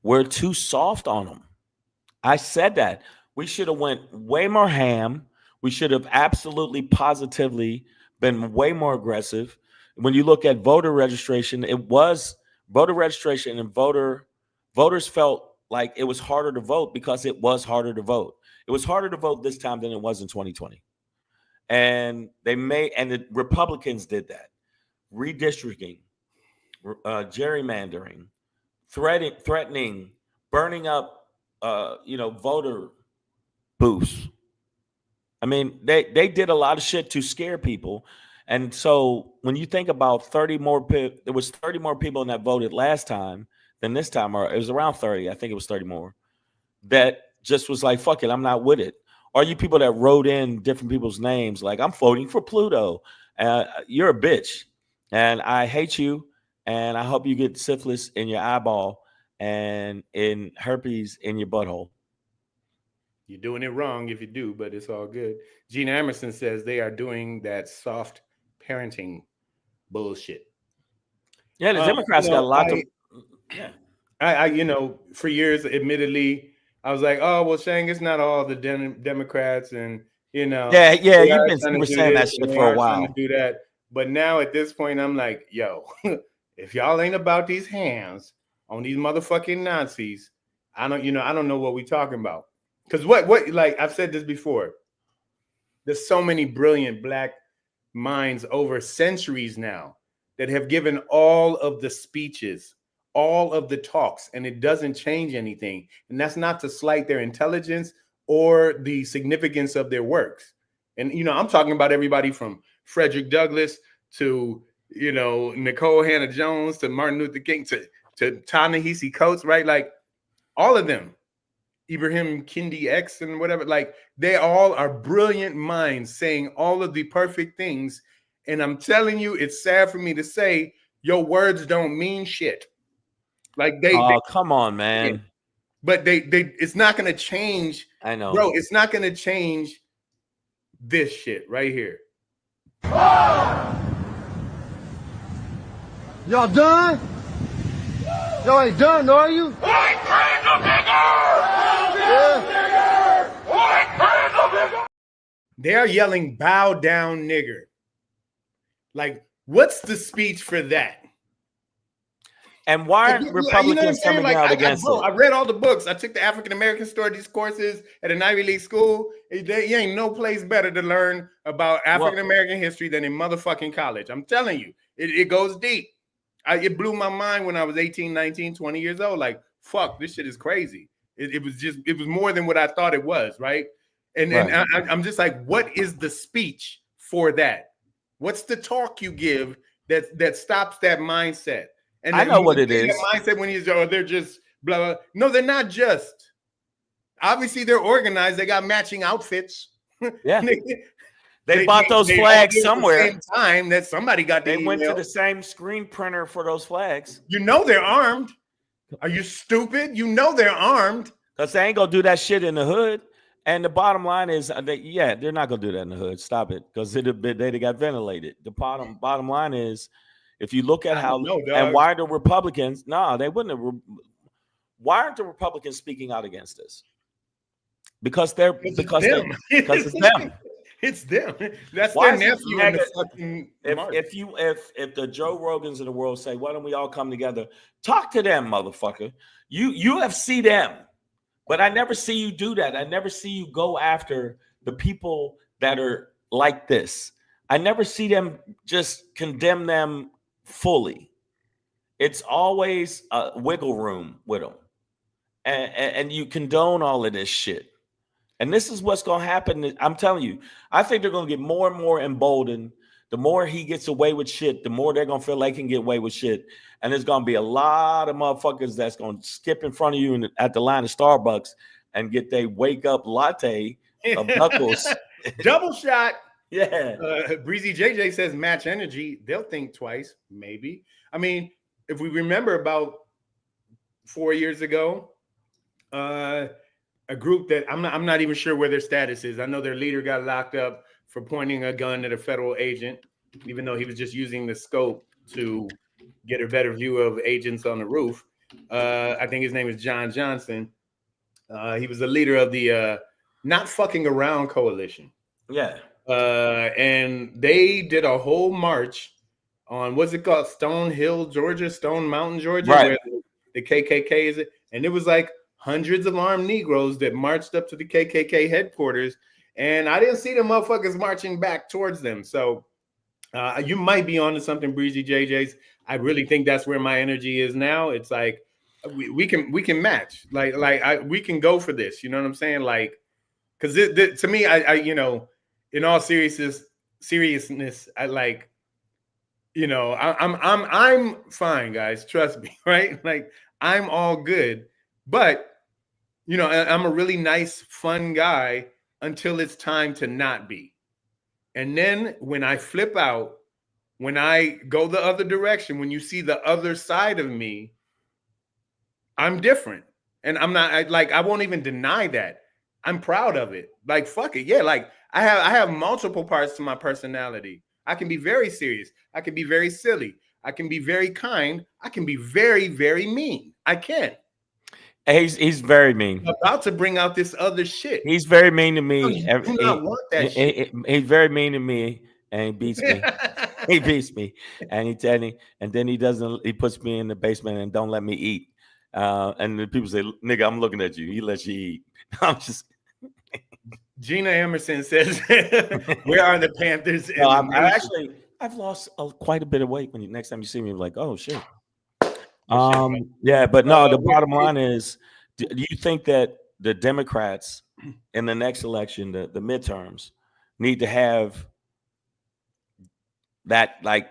We're too soft on them. I said that. We should have went way more ham. We should have absolutely positively been way more aggressive. When you look at voter registration, it was voter registration and voters felt like it was harder to vote because it was harder to vote. It was harder to vote this time than it was in 2020. And the Republicans did that. Redistricting, gerrymandering, threatening, burning up, voter booths. I mean, they did a lot of shit to scare people. And so when you think about 30 more, there was 30 more people that voted last time than this time, or it was around 30. I think it was 30 more that just was like, fuck it, I'm not with it. Or you people that wrote in different people's names, like, I'm voting for Pluto. You're a bitch. And I hate you. And I hope you get syphilis in your eyeball and in herpes in your butthole. You're doing it wrong if you do, but it's all good. Gina Emerson says they are doing that soft parenting bullshit. Yeah, the Democrats got a lot to. Yeah. I for years, admittedly, I was like, oh, well, Shang, it's not all the Democrats, and Yeah, you've been saying that shit for a while. To do that, but now at this point, I'm like, yo, if y'all ain't about these hands on these motherfucking Nazis, I don't know what we talking about. Because what like I've said this before, there's so many brilliant Black minds over centuries now that have given all of the speeches, all of the talks, and it doesn't change anything. And that's not to slight their intelligence or the significance of their works. And, I'm talking about everybody from Frederick Douglass to, Nicole Hannah-Jones to Martin Luther King to Ta-Nehisi Coates, right? Like all of them, Ibrahim Kendi X and whatever, like they all are brilliant minds saying all of the perfect things. And I'm telling you, it's sad for me to say your words don't mean shit. Like they come on, man. But they it's not going to change. I know, bro. It's not going to change this shit right here. Y'all done? Y'all ain't done, are you? White panda nigger! White panda nigger! They are yelling, bow down, nigger. Like, what's the speech for that? And why aren't Republicans coming out against it? I read all the books. I took the African American Studies courses at an Ivy League school. You ain't no place better to learn about African American history than in motherfucking college. I'm telling you, it goes deep. It blew my mind when I was 18, 19, 20 years old. Like, fuck, this shit is crazy. It was more than what I thought it was, right? And I'm just like, what is the speech for that? What's the talk you give that stops that mindset? And I know what it is. Mindset when they're just blah, blah. No, they're not just. Obviously, they're organized. They got matching outfits. Yeah. They bought those flags somewhere. At the same time that somebody got They went to the same screen printer for those flags. They're armed. Are you stupid? They're armed. Because they ain't going to do that shit in the hood. And the bottom line is, they're not going to do that in the hood. Stop it. Because they got ventilated. The bottom line is, if you look at and why are the Republicans, they wouldn't have. Why aren't the Republicans speaking out against this? Because it's them. It's them. That's their nephew. If the Joe Rogans of the world say, why don't we all come together? Talk to them, motherfucker. You have see them, but I never see you do that. I never see you go after the people that are like this. I never see them just condemn them fully. It's always a wiggle room with them, and you condone all of this shit. And this is what's going to happen. I'm telling you, I think they're going to get more and more emboldened. The more he gets away with shit, the more they're going to feel they can get away with shit. And there's going to be a lot of motherfuckers that's going to skip in front of you at the line of Starbucks and get their wake up latte of Knuckles. Double shot. Yeah. Breezy JJ says match energy. They'll think twice, maybe. I mean, if we remember about 4 years ago, a group that I'm not even sure where their status is. I know their leader got locked up for pointing a gun at a federal agent, even though he was just using the scope to get a better view of agents on the roof. I think his name is John Johnson. He was the leader of the Not Fucking Around Coalition. Yeah. And they did a whole march on, what's it called? Stone Hill, Georgia, Stone Mountain, Georgia, right, where the KKK is. And it was like hundreds of armed Negroes that marched up to the KKK headquarters. And I didn't see the motherfuckers marching back towards them. So you might be onto something, Breezy JJ's. I really think that's where my energy is now. It's like we can match. We can go for this. You know what I'm saying? Like, because to me, I you know, in all seriousness, I like, you know, I'm fine, guys. Trust me, right? Like, I'm all good, but you know, I'm a really nice, fun guy until it's time to not be. And then when I flip out, when I go the other direction, when you see the other side of me, I'm different. And I'm not I won't even deny that. I'm proud of it. Like, fuck it. Yeah, like I have multiple parts to my personality. I can be very serious. I can be very silly. I can be very kind. I can be very, very mean. I can. He's very mean. I'm about to bring out this other shit. He's very mean to me. No, you do not want that shit. He's very mean to me, and he beats me. He beats me, and then he puts me in the basement and don't let me eat. And the people say, "Nigga, I'm looking at you. He lets you eat." I'm just. Gina Emerson says, "Where are the Panthers?" No, I've lost quite a bit of weight. When next time you see me, I'm like, "Oh shit." Yeah, but no. The bottom line is, do you think that the Democrats in the next election, the midterms, need to have that like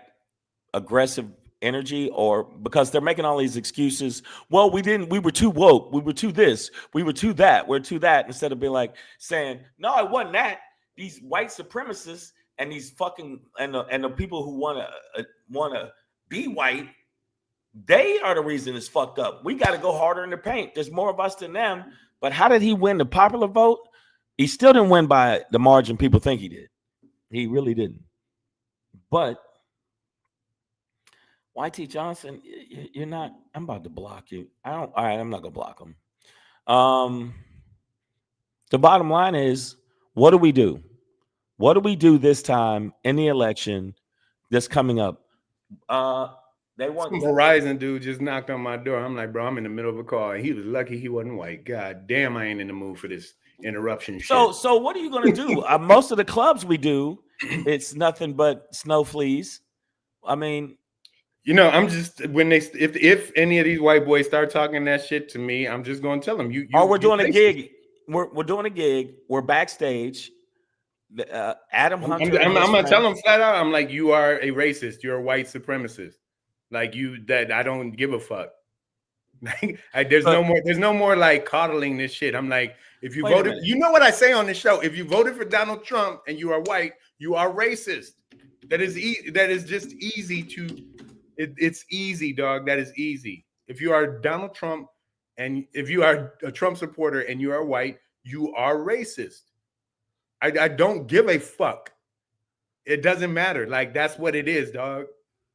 aggressive energy, or because they're making all these excuses? Well, we were too woke, we were too this, we were too that, we're too that, instead of being like saying, no, it wasn't that. These white supremacists and these fucking and the people who want to be white, they are the reason it's fucked up. We got to go harder in the paint. There's more of us than them. But how did he win the popular vote? He still didn't win by the margin people think he did. He really didn't. But YT Johnson, you're not. I'm about to block you. All right, I'm not gonna block him. The bottom line is, what do we do? What do we do this time in the election that's coming up? They want some Verizon dude just knocked on my door. I'm like, bro, I'm in the middle of a call. And he was lucky he wasn't white. God damn, I ain't in the mood for this interruption shit. So what are you gonna do? Most of the clubs we do, it's nothing but snow fleas. I mean, you know, I'm just if any of these white boys start talking that shit to me, I'm just gonna tell them we're doing a gig. We're doing a gig. We're backstage. Adam Hunter. I'm gonna tell them flat out. I'm like, you are a racist. You're a white supremacist. Like that I don't give a fuck. There's no more like coddling this shit. I'm like, if you voted, you know what I say on the show. If you voted for Donald Trump and you are white, you are racist. That is just easy to. It's easy, dog. That is easy. If you are Donald Trump and if you are a Trump supporter and you are white, you are racist. I don't give a fuck. It doesn't matter. Like, that's what it is, dog.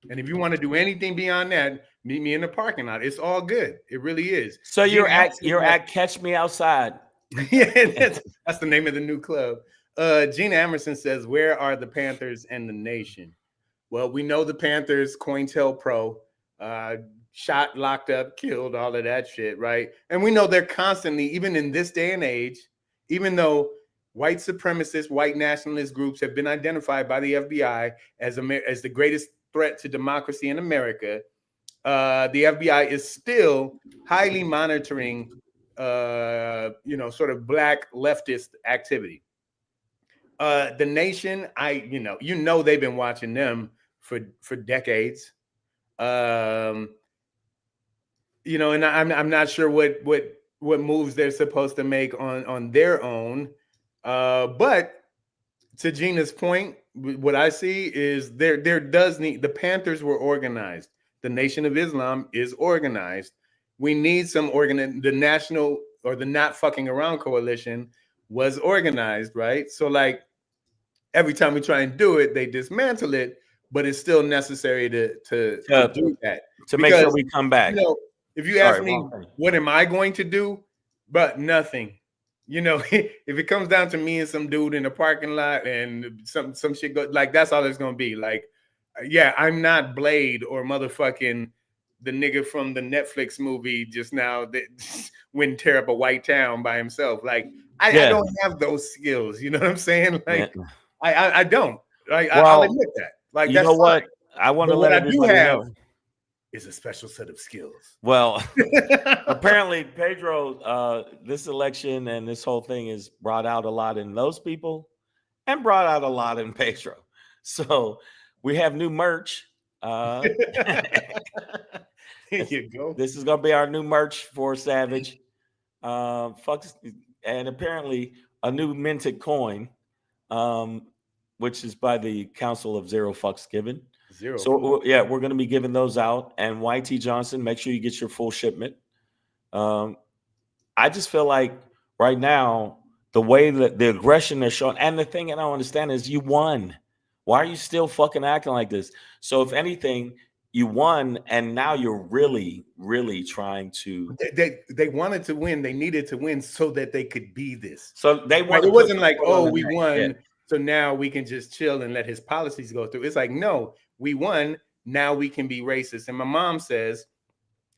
And if you want to do anything beyond that, meet me in the parking lot. It's all good. It really is. So you're at Catch Me Outside. Yeah, that's the name of the new club. Gina Emerson says, where are the Panthers and the nation? Well, we know the Panthers, COINTELPRO, shot, locked up, killed, all of that shit, right? And we know they're constantly, even in this day and age, even though white supremacist, white nationalist groups have been identified by the FBI as the greatest threat to democracy in America, the FBI is still highly monitoring, sort of black leftist activity. The nation, they've been watching them for decades. And I'm not sure what what moves they're supposed to make on their own. But to Gina's point, what I see is there does need, the Panthers were organized. The Nation of Islam is organized. We need some the national or the Not Fucking Around coalition was organized, right? So like every time we try and do it, they dismantle it, but it's still necessary to do that. To make sure we come back. You know, if you ask me, what am I going to do? But nothing. You know, if it comes down to me and some dude in the parking lot and some shit go, like, that's all it's gonna be. Like, yeah, I'm not Blade or motherfucking the nigga from the Netflix movie just now that went and tear up a white town by himself. Like, I don't have those skills. You know what I'm saying? Like, I don't. Like, I'll admit that. Like, you that's know fine. what? I want to let everybody know. Is a special set of skills. Well, apparently, Pedro, this election and this whole thing has brought out a lot in those people and brought out a lot in Pedro. So we have new merch. Here you go. This is going to be our new merch for Savage. Fucks, and apparently a new minted coin, which is by the Council of Zero Fucks Given. So yeah, we're going to be giving those out. And YT Johnson, make sure you get your full shipment. I just feel like right now, the way that the aggression they're showing, and the thing I don't understand is you won. Why are you still fucking acting like this? So if anything, you won, and now you're really, really trying to. They wanted to win. They needed to win so that they could be this. So they wanted. It wasn't like, oh, we won, so now we can just chill and let his policies go through. It's like, no. We won. Now we can be racist. And my mom says,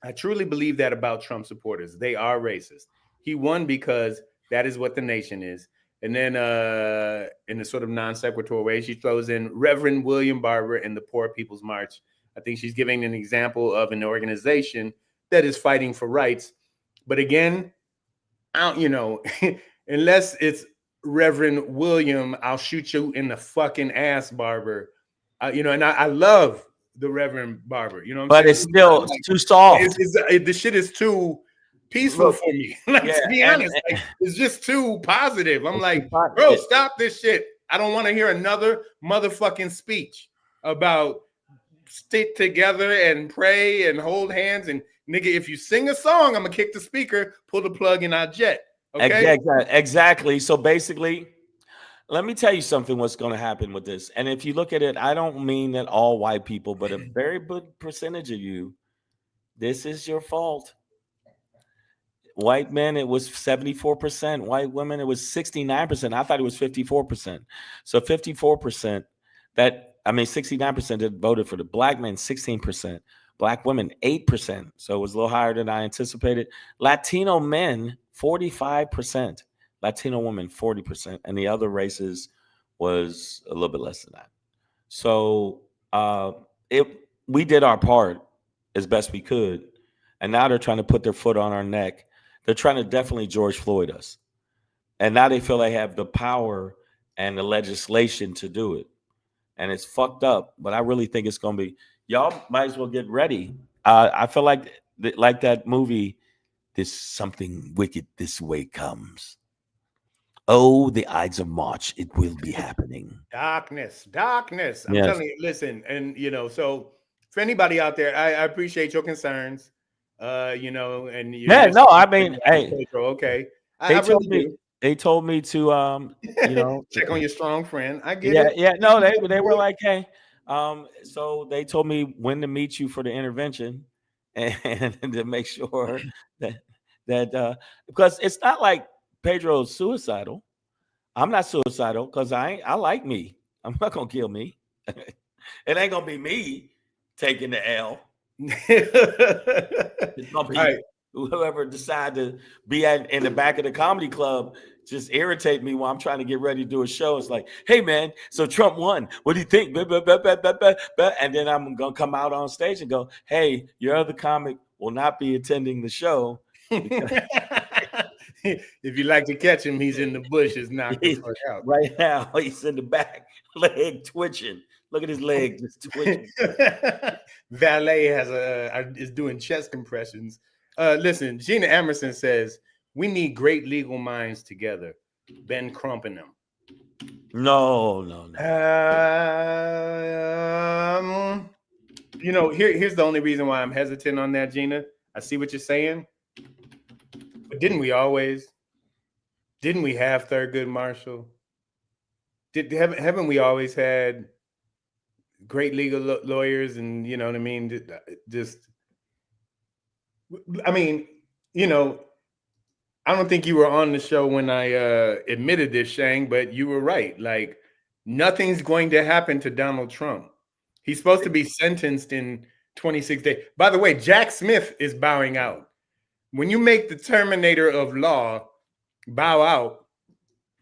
I truly believe that about Trump supporters. They are racist. He won because that is what the nation is. And then in a sort of non sequitur way, she throws in Reverend William Barber and the Poor People's March. I think she's giving an example of an organization that is fighting for rights. But again, unless it's Reverend William, I'll shoot you in the fucking ass, Barber. And I love the Reverend Barber, you know what I'm saying? It's still too soft. The shit is too peaceful for me. Like, to be honest, it's just too positive. I'm like, bro, stop this shit. I don't want to hear another motherfucking speech about stick together and pray and hold hands. And nigga, if you sing a song, I'm gonna kick the speaker, pull the plug in our jet. Okay? Exactly. So basically, let me tell you something what's going to happen with this. And if you look at it, I don't mean that all white people, but a very good percentage of you, this is your fault. White men, it was 74%. White women, it was 69%. I thought it was 54%. So 54%, 69% that voted for the black men, 16%. Black women, 8%. So it was a little higher than I anticipated. Latino men, 45%. Latino women, 40%, and the other races was a little bit less than that. So we did our part as best we could, and now they're trying to put their foot on our neck. They're trying to definitely George Floyd us, and now they feel they have the power and the legislation to do it, and it's fucked up. But I really think it's going to be. Y'all might as well get ready. I feel like that movie. There's something wicked this way comes. Oh, the Ides of March, it will be happening. Darkness. I'm telling you, listen, and so for anybody out there, I appreciate your concerns. And hey, okay. They told me to check on your strong friend. I get it. Yeah, no, they were like, hey, so they told me when to meet you for the intervention and to make sure that because it's not like Pedro's suicidal. I'm not suicidal because I like me. I'm not gonna kill me. It ain't gonna be me taking the L. It's gonna be whoever decide to be in the back of the comedy club just irritate me while I'm trying to get ready to do a show. It's like, hey man, so Trump won. What do you think? And then I'm gonna come out on stage and go, hey, your other comic will not be attending the show. If you like to catch him, he's in the bushes knocked the fuck out. Right now, he's in the back, leg twitching. Look at his leg just twitching. Valet is doing chest compressions. Listen, Gina Emerson says, We need great legal minds together. Ben Crump and them. No. You know, here's the only reason why I'm hesitant on that, Gina. I see what you're saying. But didn't we always? Didn't we have Thurgood Marshall? Haven't we always had great legal lawyers? And you know what I mean? I mean, you know, I don't think you were on the show when I admitted this, Shang, but you were right. Like, nothing's going to happen to Donald Trump. He's supposed to be sentenced in 26 days. By the way, Jack Smith is bowing out. When you make the terminator of law bow out,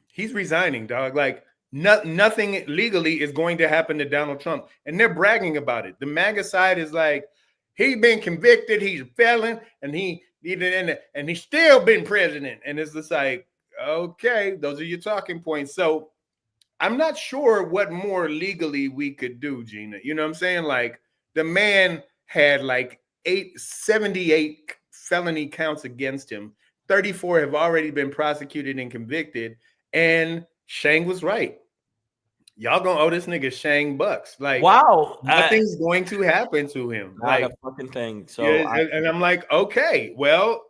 he's resigning, dog. Like, nothing legally is going to happen to Donald Trump. And they're bragging about it. The MAGA side is like, he's been convicted, he's a felon, and he's still been president. And it's just like, okay, those are your talking points. So I'm not sure what more legally we could do, Gina. You know what I'm saying? Like, the man had like 78 felony counts against him. 34 have already been prosecuted and convicted. And Shang was right. Y'all gonna owe this nigga Shang bucks. Like, wow, nothing's going to happen to him. Not Like, a fucking thing. So yeah, and I'm like, okay, well,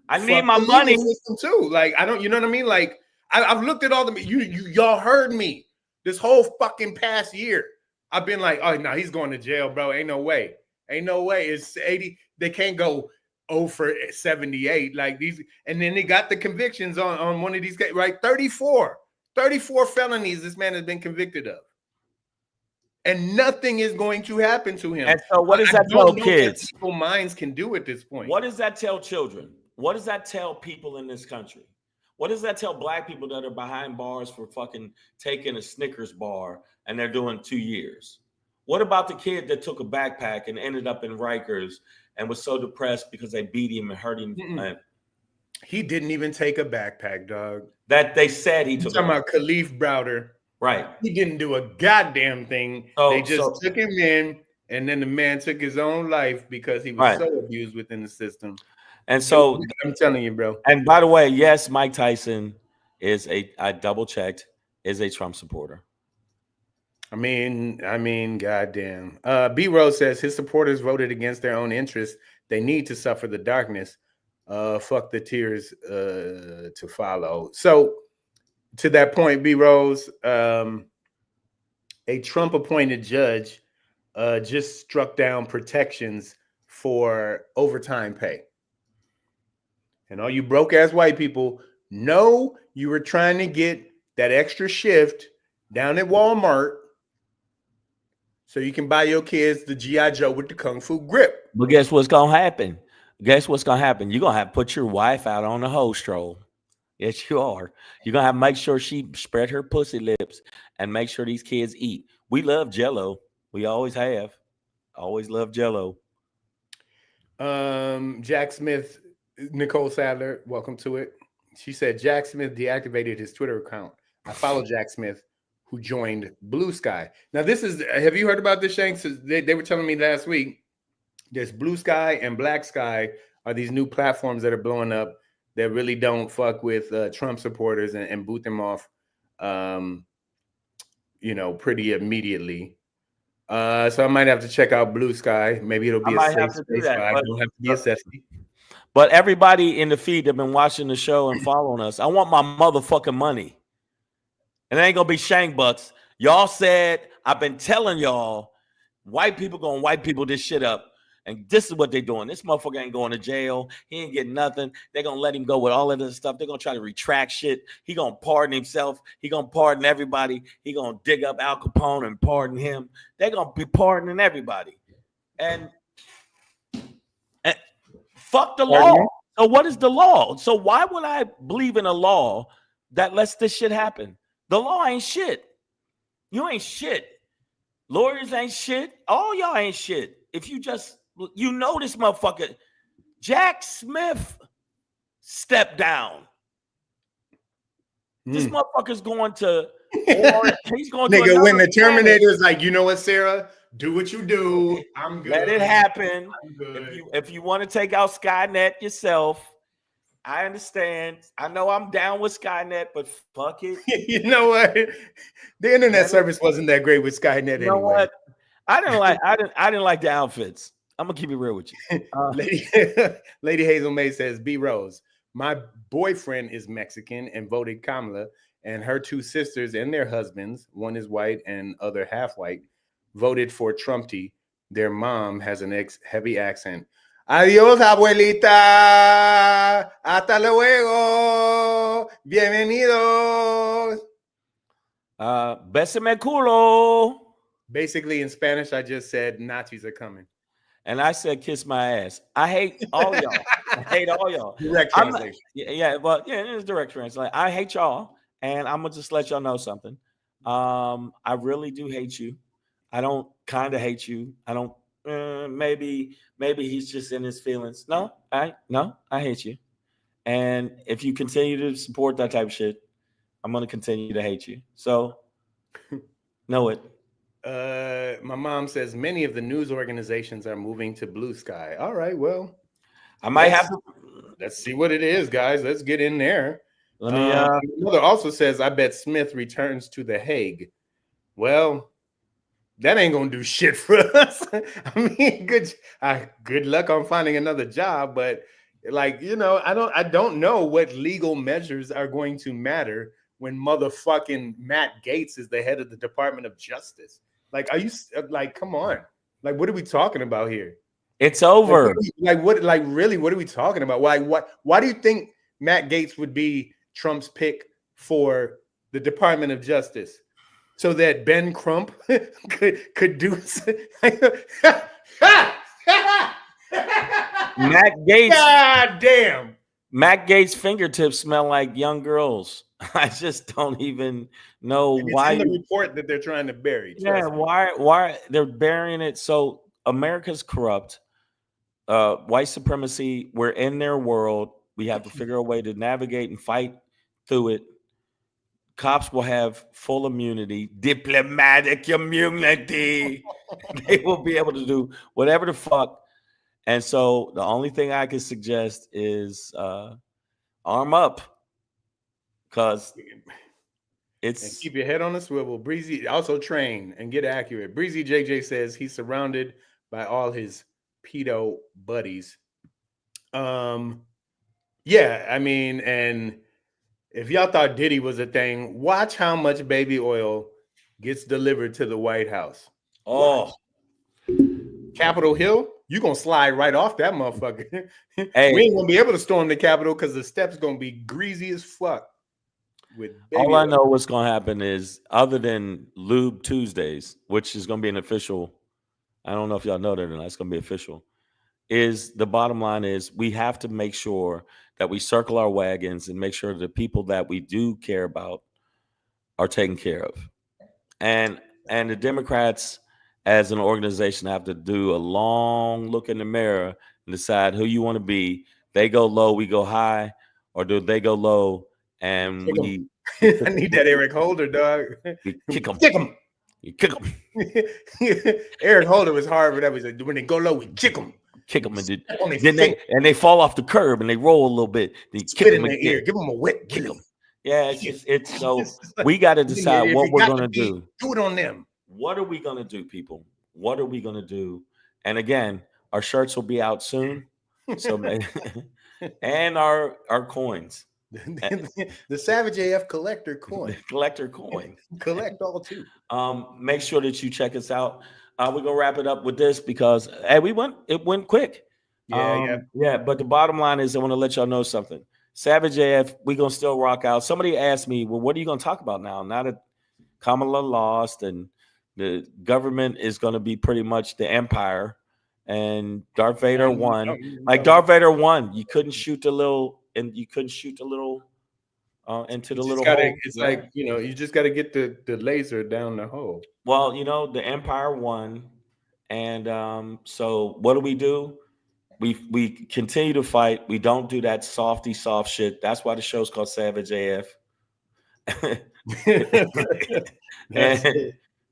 I need my money too. Like, I don't, you know what I mean? Like, I've looked at all the y'all heard me this whole fucking past year. I've been like, oh no, he's going to jail, bro. Ain't no way. It's 80. They can't go 0 for 78 like these. And then they got the convictions on one of these guys, right? 34 felonies this man has been convicted of. And nothing is going to happen to him. And so what does that tell kids? People minds can do at this point. What does that tell children? What does that tell people in this country? What does that tell black people that are behind bars for fucking taking a Snickers bar and they're doing 2 years? What about the kid that took a backpack and ended up in Rikers and was so depressed because they beat him and hurt him? He didn't even take a backpack, dog. That they said he You're took. Talking about Khalif Browder. Right. He didn't do a goddamn thing. They just took him in, and then the man took his own life because he was so abused within the system. And so I'm telling you, bro. And by the way, yes, Mike Tyson is I double checked, is a Trump supporter. I mean, goddamn. B Rose says his supporters voted against their own interests. They need to suffer the darkness. Fuck the tears to follow. So to that point, B Rose, a Trump appointed judge just struck down protections for overtime pay. And all you broke ass white people know you were trying to get that extra shift down at Walmart so you can buy your kids the G.I. Joe with the Kung Fu grip. But guess what's going to happen? You're going to have to put your wife out on a hoe stroll. Yes, you are. You're going to have to make sure she spread her pussy lips and make sure these kids eat. We love Jell-O. We always have. Always love Jell-O. Jack Smith, Nicole Sadler, welcome to it. She said Jack Smith deactivated his Twitter account. I follow Jack Smith, who joined Blue Sky. Now, have you heard about this, Shanks? They were telling me last week, there's Blue Sky and Black Sky are these new platforms that are blowing up that really don't fuck with Trump supporters and boot them off, pretty immediately. So I might have to check out Blue Sky. Maybe it'll be a safe space. I don't have to be assessed. But everybody in the feed that been watching the show and following us, I want my motherfucking money. And it ain't gonna be Shang bucks. Y'all said, I've been telling y'all, white people gonna white people this shit up. And this is what they're doing. This motherfucker ain't going to jail. He ain't getting nothing. They're going to let him go with all of this stuff. They're going to try to retract shit. He going to pardon himself. He going to pardon everybody. He going to dig up Al Capone and pardon him. They're going to be pardoning everybody. And fuck the law. So what is the law? So why would I believe in a law that lets this shit happen? The law ain't shit. You ain't shit. Lawyers ain't shit. All y'all ain't shit. If you just... You know this motherfucker, Jack Smith stepped down. This motherfucker's going to, he's going to. Nigga, when the Terminator's like, you know what, Sarah, do what you do. I'm good. Let it happen. If you want to take out Skynet yourself, I understand. I know I'm down with Skynet, but fuck it. You know what? The internet service wasn't that great with Skynet You know anyway. what? I didn't like the outfits. I'm gonna keep it real with you. Lady Hazel May says, B Rose, my boyfriend is Mexican and voted Kamala, and her two sisters and their husbands, one is white and other half white, voted for Trumpy. Their mom has an heavy accent. Adiós, abuelita. Hasta luego. Bienvenidos. Besame culo. Basically, in Spanish, I just said Nazis are coming. And I said, kiss my ass. I hate all y'all. I hate all y'all. Direct translation. It's direct translation. I hate y'all. And I'm going to just let y'all know something. I really do hate you. I don't kind of hate you. I don't, maybe he's just in his feelings. No, I hate you. And if you continue to support that type of shit, I'm going to continue to hate you. So, know it. My mom says many of the news organizations are moving to Blue Sky. All right, well, I might have to. Let's see what it is, guys. Let's get in there. Let me. Mother also says, I bet Smith returns to The Hague. Well, that ain't gonna do shit for us. I mean, good luck on finding another job, but like, you know, I don't know what legal measures are going to matter when motherfucking Matt Gaetz is the head of the Department of Justice. Like, are you like, come on? Like, what are we talking about here? It's over. What are we talking about? Why do you think Matt Gaetz would be Trump's pick for the Department of Justice? So that Ben Crump could do Matt Gaetz. God damn. Matt Gaetz' fingertips smell like young girls. I just don't even know why. It's in the report that they're trying to bury. Yeah, why they're burying it? So America's corrupt. White supremacy. We're in their world. We have to figure a way to navigate and fight through it. Cops will have full immunity, diplomatic immunity. They will be able to do whatever the fuck. And so the only thing I can suggest is arm up, because and keep your head on a swivel. Breezy, also train and get accurate. Breezy JJ says he's surrounded by all his pedo buddies. Yeah, I mean, and if y'all thought Diddy was a thing, watch how much baby oil gets delivered to the White House. Oh, Capitol Hill, you gonna slide right off that motherfucker. Hey. We ain't gonna be able to storm the Capitol because the steps gonna be greasy as fuck. With all I know what's gonna happen is, other than Lube Tuesdays, which is gonna be an official, I don't know if y'all know that or not, it's gonna be official, is the bottom line is we have to make sure that we circle our wagons and make sure the people that we do care about are taken care of. And the Democrats as an organization have to do a long look in the mirror and decide who you want to be. They go low, we go high, or do they go low and we I need that Eric Holder, dog. kick them. Kick them. You kick them. Eric Holder was hard, but that was when they go low, we kick them. Kick them and they fall off the curb and they roll a little bit. They spit in their ear. Give them a wet kick them. Yeah, it's so we got to decide what we're gonna do. Do it on them. What are we gonna do, people? What are we gonna do? And again, our shirts will be out soon. So and our coins. The Savage AF collector coin. Collector coin. Collect all too. Make sure that you check us out. We're gonna wrap it up with this because hey, it went quick. Yeah. But the bottom line is I want to let y'all know something. Savage AF, we're gonna still rock out. Somebody asked me, well, what are you gonna talk about now? Now that Kamala lost and the government is gonna be pretty much the empire and Darth Vader won. Like Darth Vader won. You couldn't shoot the little into the little hole. It's like, you know, you just got to get the laser down the hole. Well, you know, the Empire won, and so what do? We continue to fight. We don't do that soft shit. That's why the show's called Savage AF.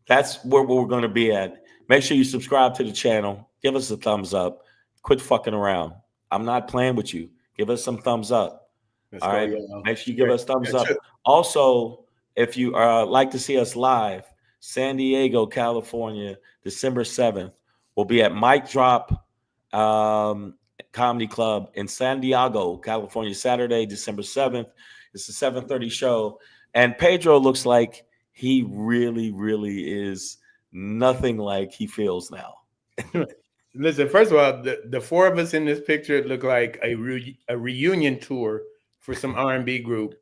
That's where we're going to be at. Make sure you subscribe to the channel. Give us a thumbs up. Quit fucking around. I'm not playing with you. Give us some thumbs up. Let's All go, right. y'all. Make sure you give us thumbs up. Also, if you like to see us live, San Diego, California, December 7th, we'll be at Mic Drop Comedy Club in San Diego, California, Saturday, December 7th. It's a 7:30 show. And Pedro looks like he really, really is nothing like he feels now. Listen, first of all, the four of us in this picture look like a reunion tour for some R&B group,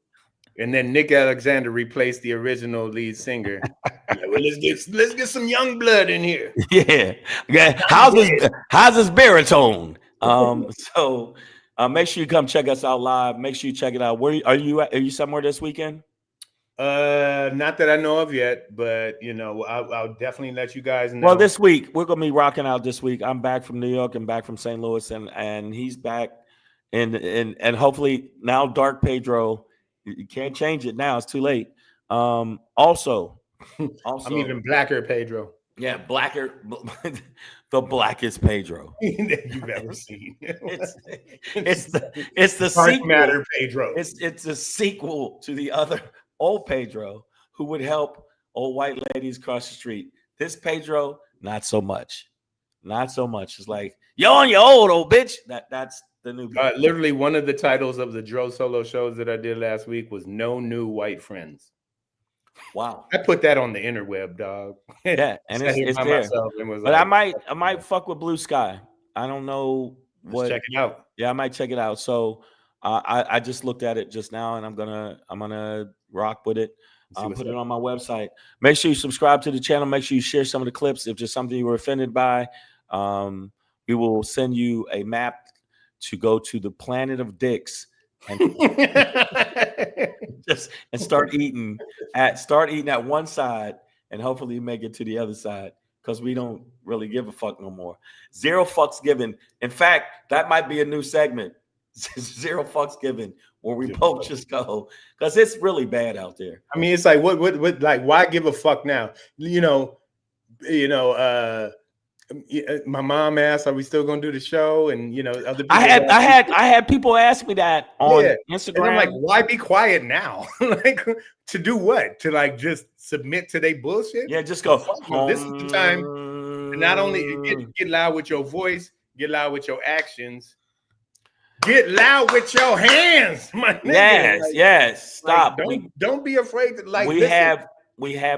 and then Nick Alexander replaced the original lead singer. Yeah, well, let's get some young blood in here. Yeah. How's this baritone? So make sure you come check us out live. Make sure you check it out. Where are you at? Are you somewhere this weekend? Not that I know of yet, but I'll definitely let you guys know. Well, this week we're gonna be rocking out this week. I'm back from New York and back from St. Louis, and he's back, and hopefully now Dark Pedro, you can't change it now. It's too late. Also, I'm even blacker, Pedro. Yeah, blacker, the blackest Pedro you've ever seen. it's the Dark sequel. Matter Pedro. It's a sequel to the other old Pedro who would help old white ladies cross the street. This Pedro, not so much. Not so much. It's like, you're on your old bitch. That's the new. Literally, one of the titles of the Dro Solo shows that I did last week was "No New White Friends." Wow, I put that on the interweb, dog. Yeah, and it's there. But like, I might fuck with Blue Sky. I don't know what. Check it out. Yeah, I might check it out. So I just looked at it just now, and I'm gonna rock with it. Put it on my website. Make sure you subscribe to the channel. Make sure you share some of the clips. If there's something you were offended by, we will send you a map to go to the planet of dicks and start eating at one side, and hopefully make it to the other side, because we don't really give a fuck no more. Zero fucks given. In fact, that might be a new segment. Zero fucks given, where we both just go, because it's really bad out there. I mean, it's like what like, why give a fuck now? My mom asked, "Are we still gonna do the show?" And other people I had people ask me that on Instagram. And I'm like, why be quiet now? Like, to do what? To like just submit to their bullshit? Yeah, just go. This is the time to not only get loud with your voice, get loud with your actions. Get loud with your hands, my nigga. Yes. Stop. Don't be afraid to like. We have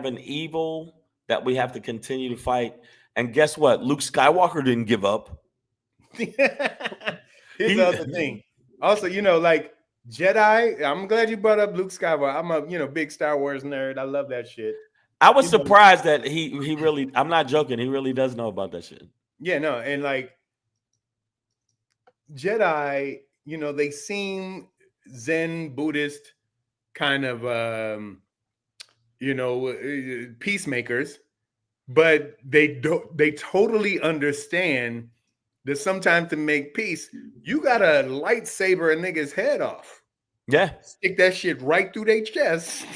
an evil that we have to continue to fight. And guess what? Luke Skywalker didn't give up. Here's the other thing. Also, like Jedi. I'm glad you brought up Luke Skywalker. I'm a big Star Wars nerd. I love that shit. I was surprised that he really. I'm not joking. He really does know about that shit. Yeah, no, and like Jedi, they seem Zen Buddhist kind of peacemakers, but they totally understand that sometimes to make peace, you gotta lightsaber a nigga's head off. Yeah, stick that shit right through their chest.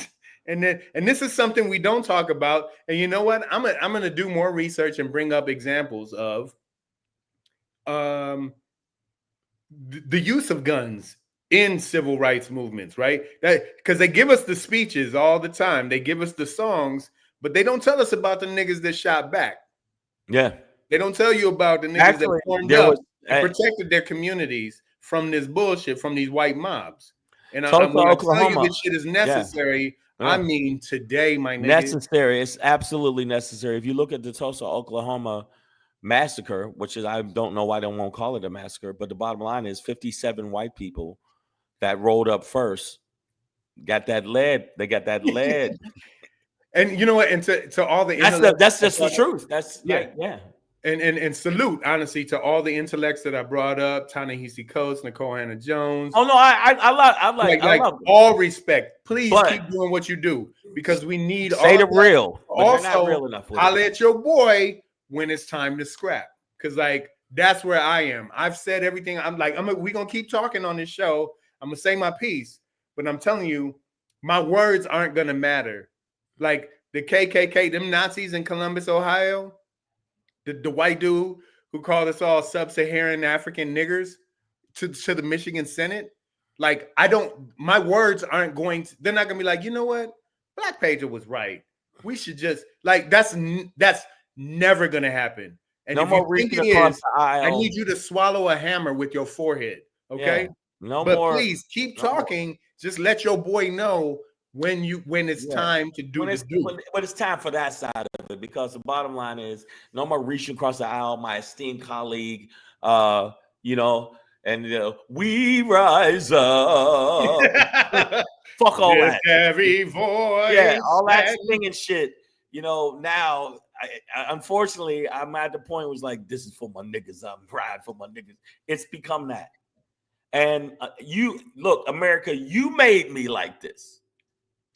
And this is something we don't talk about. And you know what? I'm gonna do more research and bring up examples of the use of guns in civil rights movements, right? Because they give us the speeches all the time, they give us the songs, but they don't tell us about the niggas that shot back. Yeah, they don't tell you about the niggas that formed up and protected their communities from this bullshit, from these white mobs. And when I tell you this shit is necessary, I mean today, my nigga. Necessary. It's absolutely necessary. If you look at the Tulsa, Oklahoma massacre, which is, I don't know why they won't call it a massacre, but the bottom line is 57 white people that rolled up first got that lead. They got that lead. And you know what? And to all the that's just the truth. That's yeah. And salute, honestly, to all the intellects that I brought up: Ta-Nehisi Coates, Nicole Hannah-Jones. Oh no, I love all respect. Please keep doing what you do, because we need say the real. Also, not real enough. Holla at your boy when it's time to scrap, because like that's where I am. I've said everything. I'm like, we're gonna keep talking on this show. I'm gonna say my piece, but I'm telling you, my words aren't gonna matter. Like the KKK, them Nazis in Columbus, Ohio. The white dude who called us all sub-Saharan African niggers to the Michigan Senate, Like, my words aren't going to, they're not going to be like, you know what? Black Pager was right. We should just, like, that's never going to happen. And no if more you think reaching it across is, the aisle. I need you to swallow a hammer with your forehead. Okay. Yeah. No but more. Please keep talking. Just let your boy know when it's time to do this. But it's time for that side of it, because the bottom line is no more reaching across the aisle. My esteemed colleague, you know, and we rise up. Fuck all that. Every voice. Yeah, all that singing shit. You know, now, I unfortunately, I'm at the point where it's like, this is for my niggas. I'm proud for my niggas. It's become that. And you look, America, you made me like this.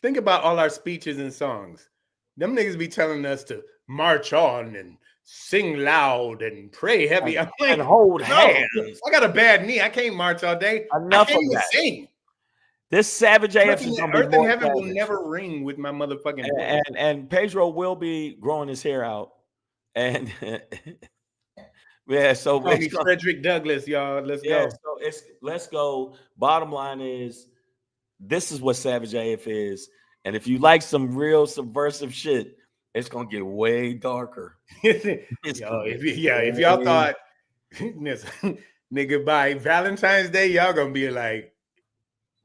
Think about all our speeches and songs. Them niggas be telling us to march on and sing loud and pray heavy. I'm like, and hold hands. I got a bad knee. I can't march all day. Enough I can't of that. Sing. This Savage AF is going to be Earth and heaven will never ring with my motherfucking voice. And Pedro will be growing his hair out. And yeah, so Frederick Douglass, y'all. Let's go. So let's go. Bottom line is, this is what Savage AF is. And if you like some real subversive shit, it's gonna get way darker. If y'all thought, nigga, by Valentine's Day, y'all gonna be like,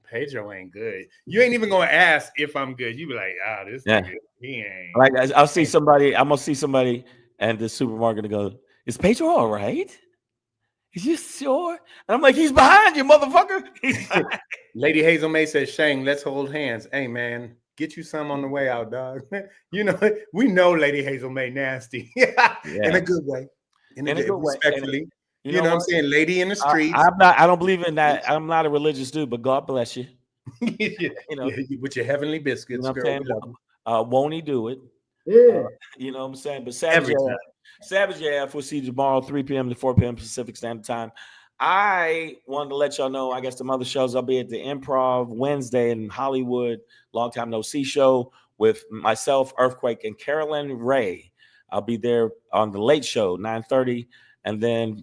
Pedro ain't good. You ain't even gonna ask if I'm good. You be like, this nigga, he ain't. Like, I'll see somebody. I'm gonna see somebody at the supermarket and go, "Is Pedro all right? Is you sure?" And I'm like, "He's behind you, motherfucker." Lady Hazel May says, "Shane, let's hold hands." Hey, man, get you some on the way out, dog. You know, we know Lady Hazel May nasty. In a good way. In a good way. Respectfully. You know what I'm saying? Lady in the streets. I don't believe in that. I'm not a religious dude, but God bless you. You know, with your heavenly biscuits. You know what I'm saying? Won't he do it? Yeah. You know what I'm saying? But Savage AF, we'll see you tomorrow, 3 p.m. to 4 p.m. Pacific Standard Time. I wanted to let y'all know, I guess some other shows. I'll be at the Improv Wednesday in Hollywood, Long Time No See show with myself, Earthquake, and Carolyn Ray. I'll be there on the Late Show, 9:30. And then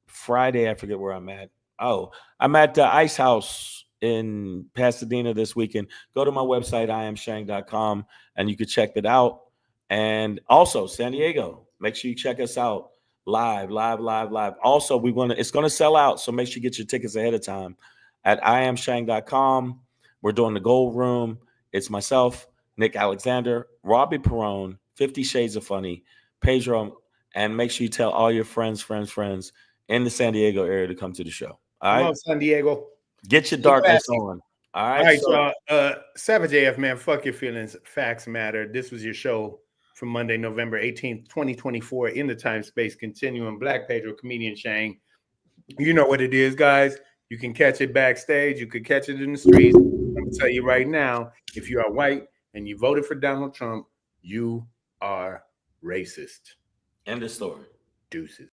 Friday, I forget where I'm at. Oh, I'm at the Ice House in Pasadena this weekend. Go to my website, iamshang.com, and you can check that out. And also San Diego, make sure you check us out live. Also, it's going to sell out, so make sure you get your tickets ahead of time at iamshang.com. We're doing the Gold Room. It's myself, Nick Alexander, Robbie Perone, 50 Shades of Funny, Pedro. And make sure you tell all your friends in the San Diego area to come to the show. All right, come on, San Diego. Get your darkness on. All right, y'all. Savage AF, man, fuck your feelings. Facts matter. This was your show from Monday, November 18th, 2024, in the time-space continuum. Black Pedro, comedian Shane. You know what it is, guys. You can catch it backstage. You could catch it in the streets. I'm going to tell you right now, if you are white and you voted for Donald Trump, you are racist. End of story. Deuces.